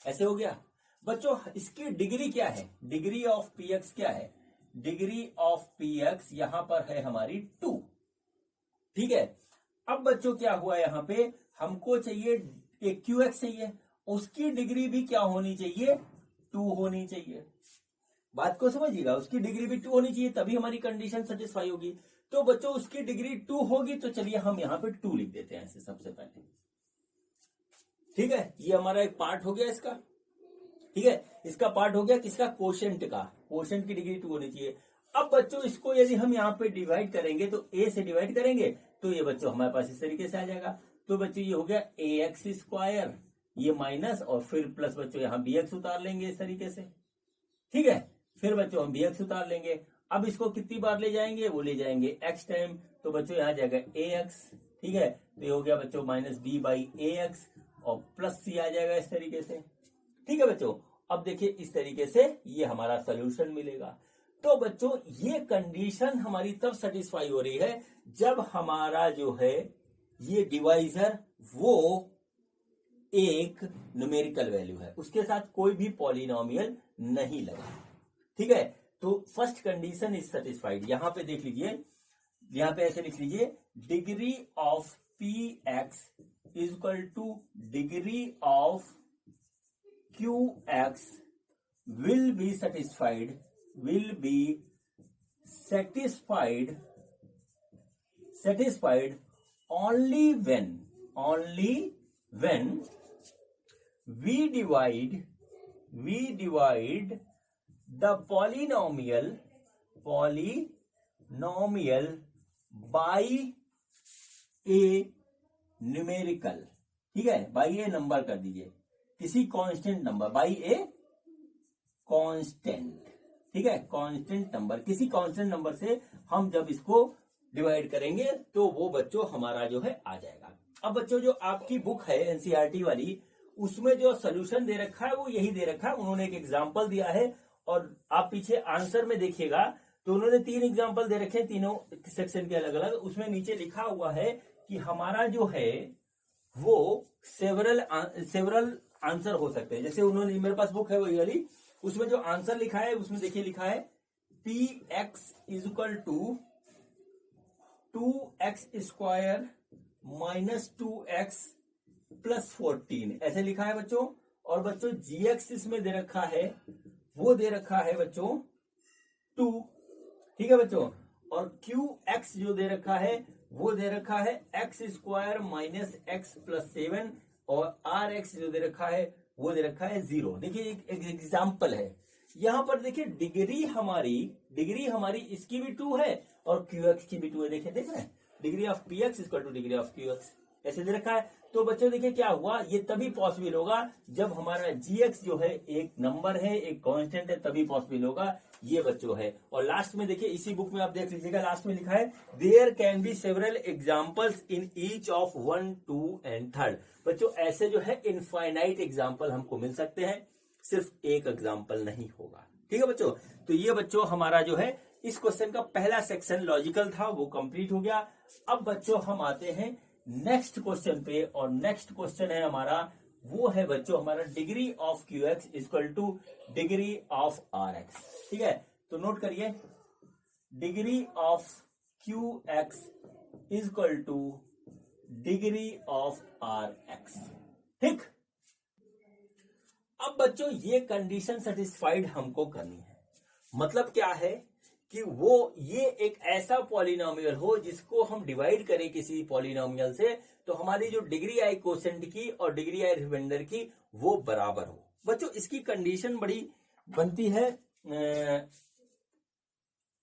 ऐसे हो गया बच्चों। इसकी डिग्री क्या है, डिग्री ऑफ px क्या है, डिग्री ऑफ px यहां पर है हमारी 2। ठीक है, अब बच्चों क्या हुआ, यहां पे हमको चाहिए एक qx चाहिए, उसकी डिग्री भी क्या होनी चाहिए, 2 होनी चाहिए। बात को समझिएगा, उसकी डिग्री भी 2 होनी चाहिए, तभी हमारी कंडीशन सेटिस्फाई होगी। तो बच्चों उसकी डिग्री 2 होगी, तो चलिए हम यहां पे 2 लिख देते हैं ऐसे सबसे पहले। ठीक है, ये हमारा एक पार्ट हो गया इसका। ठीक है, इसका पार्ट हो गया किसका, कोशेंट का, कोशेंट की डिग्री 2 होनी चाहिए। अब बच्चों इसको यदि हम यहाँ पे डिवाइड करेंगे, तो a से डिवाइड करेंगे तो ये बच्चों हमारे पास इस तरीके से आ जाएगा। तो बच्चों ये हो गया ax स्क्वायर, ये माइनस, और फिर प्लस बच्चों यहाँ bx उतार लेंगे इस तरीके से। ठीक है, फिर बच्चों हम bx उतार लेंगे। अब इसको कितनी बार ले जाएंगे, वो ले जाएंगे x टाइम, तो बच्चों यहाँ जाएगा ax। ठीक है, तो ये हो गया बच्चों माइनस b बाई ax, और प्लस c आ जाएगा इस तरीके से। ठीक है बच्चों, अब देखिए इस तरीके से ये हमारा सोल्यूशन मिलेगा। तो बच्चों ये कंडीशन हमारी तब सेटिस्फाई हो रही है जब हमारा जो है ये डिवाइजर वो एक न्यूमेरिकल वैल्यू है, उसके साथ कोई भी पॉलिनोमियल नहीं लगा। ठीक है, तो फर्स्ट कंडीशन इज सेटिस्फाइड। यहां पे देख लीजिए, यहां पे ऐसे लिख लीजिए, degree of P x is equal to degree of q x will be satisfied only when we divide the polynomial by a numerical। ठीक है, बाई ए नंबर कर दीजिए, किसी constant number, by a constant. ठीक है, constant number, किसी constant number से हम जब इसको डिवाइड करेंगे तो वो बच्चों हमारा जो है आ जाएगा। अब बच्चों जो आपकी बुक है एनसीईआरटी वाली, उसमें जो सोल्यूशन दे रखा है वो यही दे रखा है। उन्होंने एक एग्जांपल दिया है और आप पीछे आंसर में देखिएगा तो उन्होंने 3 एग्जांपल दे रखे हैं, तीनों सेक्शन के अलग अलग। उसमें नीचे लिखा हुआ है कि हमारा जो है वो सेवरल आंसर हो सकते हैं। जैसे उन्होंने, मेरे पास बुक है वही वाली, उसमें जो आंसर लिखा है उसमें देखिए लिखा है p x is equal to 2x² minus 2x plus 14, ऐसे लिखा है बच्चों। और बच्चों gx इसमें दे रखा है, वो दे रखा है बच्चों 2। ठीक है बच्चों, और qx जो दे रखा है वो दे रखा है x² माइनस x प्लस 7, और rx जो दे रखा है वो दे रखा है 0। देखिए एक एग्जाम्पल है, यहां पर देखिए डिग्री हमारी इसकी भी 2 है और qx की भी 2 है। देख रहे हैं, degree of px equal to degree of qx ऐसे दे रखा है। तो बच्चों देखिए क्या हुआ, ये तभी पॉसिबल होगा जब हमारा gx जो है एक नंबर है, एक कांस्टेंट है, तभी पॉसिबल होगा ये बच्चों है। और लास्ट में देखिए इसी बुक में आप देख लीजिएगा, लास्ट में लिखा है there can be several examples in each of 1, 2 and 3। बच्चों ऐसे जो है इनफाइनाइट एग्जाम्पल हमको मिल सकते हैं, सिर्फ एक एग्जाम्पल नहीं होगा। ठीक है बच्चों, तो ये बच्चों हमारा जो है इस क्वेश्चन का पहला सेक्शन लॉजिकल था वो कंप्लीट हो गया। अब बच्चों हम आते हैं नेक्स्ट क्वेश्चन पे, और नेक्स्ट क्वेश्चन है हमारा, वो है बच्चों हमारा degree of q x equal to degree of r x. ठीक है, तो नोट करिए, degree of q x equal to degree of r x. ठीक, अब बच्चों ये कंडीशन सेटिस्फाइड हमको करनी है। मतलब क्या है कि वो ये एक ऐसा पॉलिनोमियल हो जिसको हम डिवाइड करें किसी पॉलिनोमियल से, तो हमारी जो डिग्री आई कोसेंट की और डिग्री आई रिमाइंडर की वो बराबर हो। बच्चों इसकी कंडीशन बड़ी बनती है,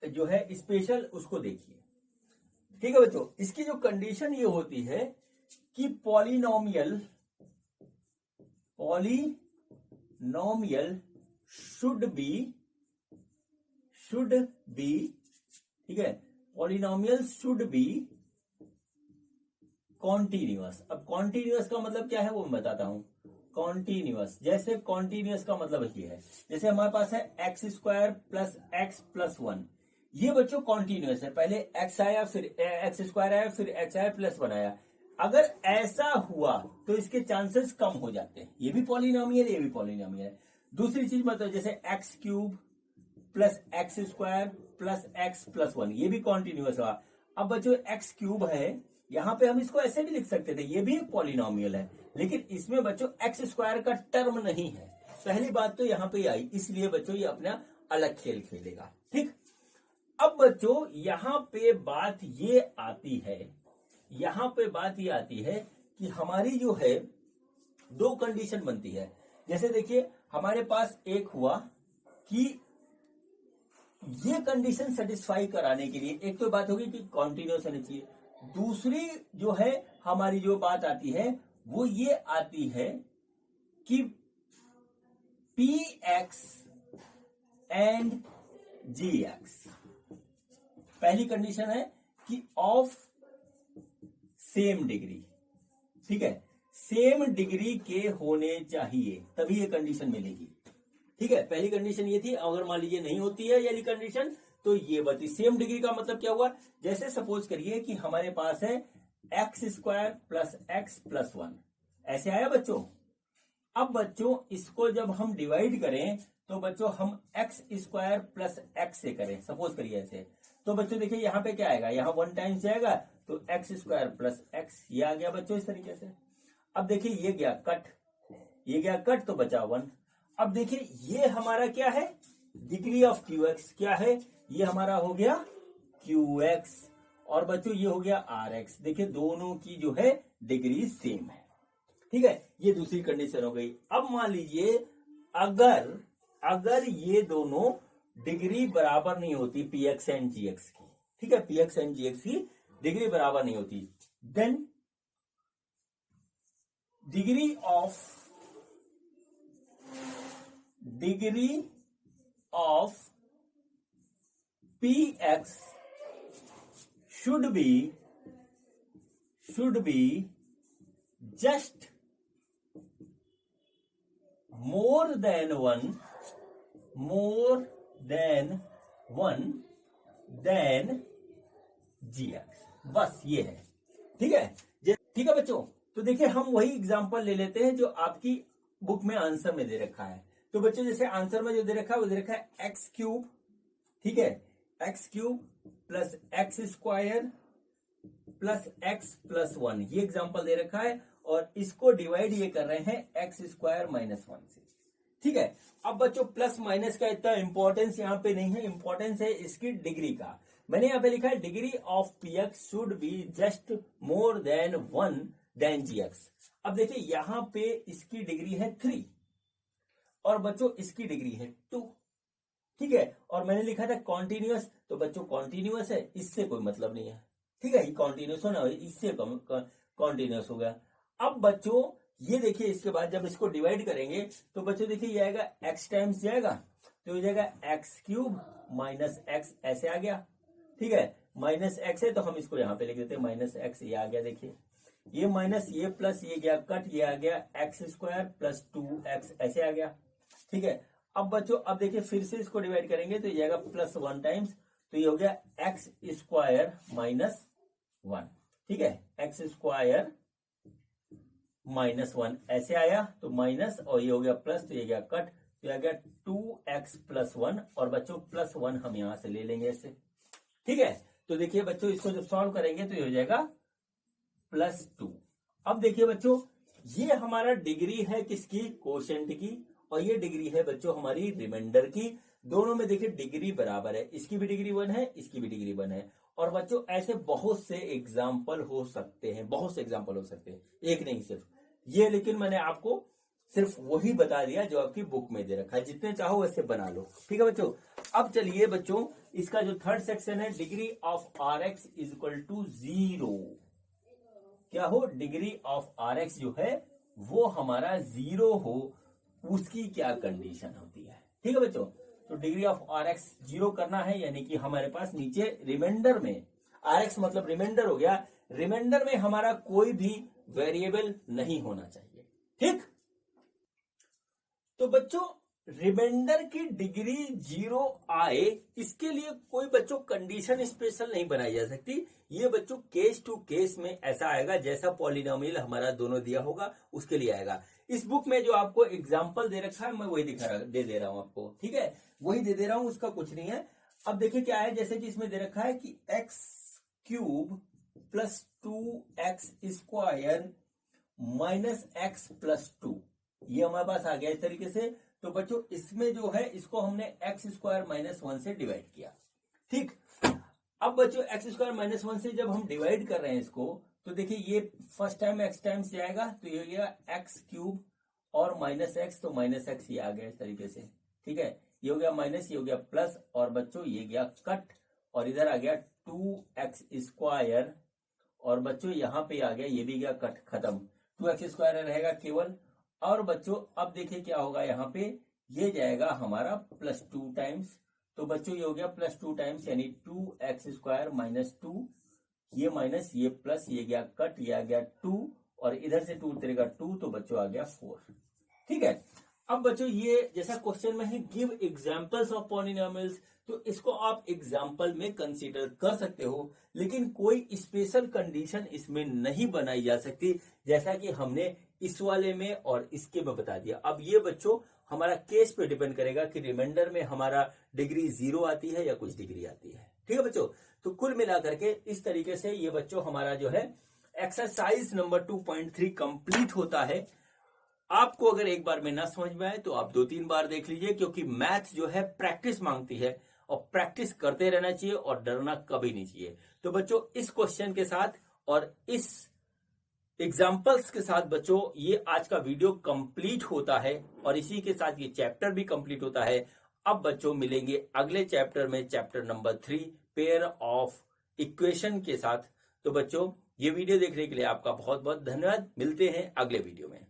जो है स्पेशल, उसको देखिए। ठीक है बच्चों, इसकी जो कंडीशन ये होती है कि पॉलिनोमियल शुड बी, ठीक है, पॉलिनोमियल शुड बी कॉन्टिन्यूअस। अब कॉन्टिन्यूअस का मतलब क्या है वो मैं बताता हूं। कॉन्टिन्यूअस, जैसे कॉन्टिन्यूअस का मतलब ये है, जैसे हमारे पास है x² प्लस x प्लस 1, ये बच्चों कॉन्टिन्यूअस है। पहले x आया, फिर x² आया, फिर x आया प्लस 1 आया। अगर ऐसा हुआ तो इसके चांसेस कम हो जाते हैं। ये भी पॉलिनोमियल, ये भी पॉलिनोमियल है। दूसरी चीज बताओ, जैसे x³ plus x² plus x plus 1, ये भी कॉन्टिन्यूअस हुआ। अब बच्चों x³ है, यहां पे हम इसको ऐसे भी लिख सकते थे, ये भी एक पॉलिनोमियल है, लेकिन इसमें बच्चों x² का टर्म नहीं है। पहली बात तो यहां पे आई, इसलिए बच्चों ये अपना अलग खेल खेलेगा। ठीक, अब बच्चों यहां पे बात ये आती है, कि हमारी जो है 2 कंडीशन बनती है। जैसे देखिए हमारे पास एक हुआ कि ये कंडीशन सेटिस्फाई कराने के लिए एक तो बात होगी कि कॉन्टिन्यूअस होनी चाहिए, दूसरी जो है हमारी जो बात आती है वो ये आती है कि px एंड gx, पहली कंडीशन है कि ऑफ सेम डिग्री। ठीक है, सेम डिग्री के होने चाहिए, तभी ये कंडीशन मिलेगी। ठीक है, पहली कंडीशन ये थी। अगर मान लीजिए नहीं होती है ये कंडीशन तो ये बची। सेम डिग्री का मतलब क्या हुआ, जैसे सपोज करिए कि हमारे पास है x² प्लस x प्लस 1, ऐसे आया बच्चों। अब बच्चों इसको जब हम डिवाइड करें तो बच्चों हम x² प्लस x से करें, सपोज करिए ऐसे। तो बच्चों देखिए यहाँ पे क्या आएगा, यहाँ 1 टाइम्स जाएगा तो x² प्लस x ये आ गया बच्चों इस तरीके से। अब देखिए ये गया कट, ये गया कट तो बचा 1। अब देखिए ये हमारा क्या है, डिग्री ऑफ qx क्या है, ये हमारा हो गया qx और बच्चों ये हो गया rx। देखिए दोनों की जो है डिग्री सेम है, ठीक है। ये दूसरी कंडीशन हो गई। अब मान लीजिए अगर ये दोनों डिग्री बराबर नहीं होती px एंड gx की, ठीक है, px एंड gx की डिग्री बराबर नहीं होती, then degree of px should be just more than one than gx। बस ये है, ठीक है। ठीक है बच्चों, तो देखिए हम वही एग्जांपल ले लेते हैं जो आपकी बुक में आंसर में दे रखा है। तो बच्चों जैसे आंसर में जो दे रखा है वो दे रखा है x³ ठीक है, x³ plus x² plus x plus 1, ये एग्जांपल दे रखा है और इसको डिवाइड ये कर रहे हैं x² माइनस 1 से, ठीक है। अब बच्चों प्लस माइनस का इतना इंपॉर्टेंस यहाँ पे नहीं है, इंपॉर्टेंस है इसकी डिग्री का। मैंने यहाँ पे लिखा है degree of px should be just more than 1 than gx। अब देखिए यहाँ पे इसकी डिग्री है 3 और बच्चों इसकी डिग्री है 2, ठीक है। और मैंने लिखा था कॉन्टिन्यूअस, तो बच्चों कॉन्टिन्यूअस है, इससे कोई मतलब नहीं है, ठीक है। ये कॉन्टिन्यूअस होना, इससे कॉन्टिन्यूअस हो गया। अब बच्चों ये देखिए इसके बाद जब इसको डिवाइड करेंगे तो बच्चों देखिए ये आएगा x टाइम्स जाएगा तो ये जाएगा x³ माइनस x, ऐसे आ गया, ठीक है। माइनस x है तो हम इसको यहाँ पे लिख देते हैं माइनस x, ये आ गया। देखिए ये माइनस ये प्लस ये गया कट, ये आ गया x² प्लस 2x, ऐसे आ गया, ठीक है। अब बच्चों अब देखिए फिर से इसको डिवाइड करेंगे तो ये आएगा प्लस 1 टाइम्स, तो ये हो गया x² माइनस 1, ठीक है, x² माइनस 1 ऐसे आया तो माइनस और ये हो गया प्लस, तो ये गया कट, तो ये आ गया 2x प्लस 1 और बच्चों प्लस 1 हम यहां से ले लेंगे ऐसे, ठीक है। तो देखिए बच्चों इसको जब सॉल्व करेंगे तो ये हो जाएगा प्लस 2। अब देखिए बच्चों ये हमारा डिग्री है किसकी, कोशेंट की, और ये डिग्री है बच्चों हमारी रिमाइंडर की। दोनों में देखिए डिग्री बराबर है, इसकी भी डिग्री 1 है, इसकी भी डिग्री 1 है। और बच्चों ऐसे बहुत से एग्जाम्पल हो सकते हैं, बहुत से एग्जाम्पल हो सकते हैं, एक नहीं सिर्फ ये। लेकिन मैंने आपको सिर्फ वही बता दिया जो आपकी बुक में दे रखा है, जितने चाहो वैसे बना लो, ठीक है बच्चों। अब चलिए बच्चों इसका जो थर्ड सेक्शन है, degree of rx is equal to 0, क्या हो, डिग्री ऑफ rx जो है वो हमारा 0 हो, उसकी क्या कंडीशन होती है, ठीक है बच्चों। तो डिग्री ऑफ rx 0 करना है, यानी कि हमारे पास नीचे रिमाइंडर में rx मतलब रिमाइंडर हो गया, रिमाइंडर में हमारा कोई भी वेरिएबल नहीं होना चाहिए, ठीक। तो बच्चों रिमाइंडर की डिग्री 0 आए, इसके लिए कोई बच्चों कंडीशन स्पेशल नहीं बनाई जा सकती। ये बच्चों केस टू केस में ऐसा आएगा, जैसा पॉलिनोमियल हमारा दोनों दिया होगा उसके लिए आएगा। इस बुक में जो आपको एग्जाम्पल दे रखा है मैं वही दे रहा हूं आपको, ठीक है, वही दे रहा हूं, उसका कुछ नहीं है। अब देखिए क्या है, जैसे कि इसमें दे रखा है कि x³ plus 2x² minus x plus 2, ये हमारे पास आ गया इस तरीके से। तो बच्चों इसमें जो है इसको हमने x² माइनस 1 से डिवाइड किया, ठीक। अब बच्चों x² माइनस 1 से जब हम डिवाइड कर रहे हैं इसको, तो देखिए ये फर्स्ट टाइम x टाइम्स जाएगा तो ये हो गया x³ और माइनस x, तो माइनस x ये आ गया इस तरीके से, ठीक है। ये हो गया माइनस, ये हो गया प्लस, और बच्चों ये गया कट, और इधर आ गया 2x², और बच्चों यहाँ पे आ गया, ये भी गया कट, खत्म, 2x² रहेगा केवल। और बच्चों अब देखिए क्या होगा, यहाँ पे ये जाएगा हमारा प्लस 2 टाइम्स, तो बच्चों ये हो गया प्लस 2 टाइम्स यानी 2x² माइनस 2, ये माइनस ये प्लस, ये गया कट, ये आ गया 2, और इधर से 2 उतरेगा 2, तो बच्चों आ गया 4, ठीक है। अब बच्चों ये जैसा क्वेश्चन में है गिव एग्जांपल्स ऑफ पॉलिनोमियल्स, तो इसको आप एग्जाम्पल में कंसीडर कर सकते हो, लेकिन कोई स्पेशल कंडीशन इसमें नहीं बनाई जा सकती, जैसा कि हमने इस वाले में और इसके में बता दिया। अब ये बच्चों हमारा केस पे डिपेंड करेगा कि रिमाइंडर में हमारा डिग्री 0 आती है या कुछ डिग्री आती है। ठीक है बच्चों, तो कुल मिलाकर के इस तरीके से ये बच्चों हमारा जो है एक्सरसाइज नंबर 2.3 कंप्लीट होता है। आपको अगर एक बार में ना समझ में आए तो आप 2-3 बार देख लीजिए, क्योंकि मैथ जो है प्रैक्टिस मांगती है और प्रैक्टिस करते रहना चाहिए और डरना कभी नहीं चाहिए। तो बच्चों इस क्वेश्चन के साथ और इस एग्जाम्पल्स के साथ बच्चों ये आज का वीडियो कंप्लीट होता है और इसी के साथ ये चैप्टर भी कंप्लीट होता है। अब बच्चों मिलेंगे अगले चैप्टर में, chapter number 3 pair of equation के साथ। तो बच्चों ये वीडियो देखने के लिए आपका बहुत बहुत धन्यवाद। मिलते हैं अगले वीडियो में।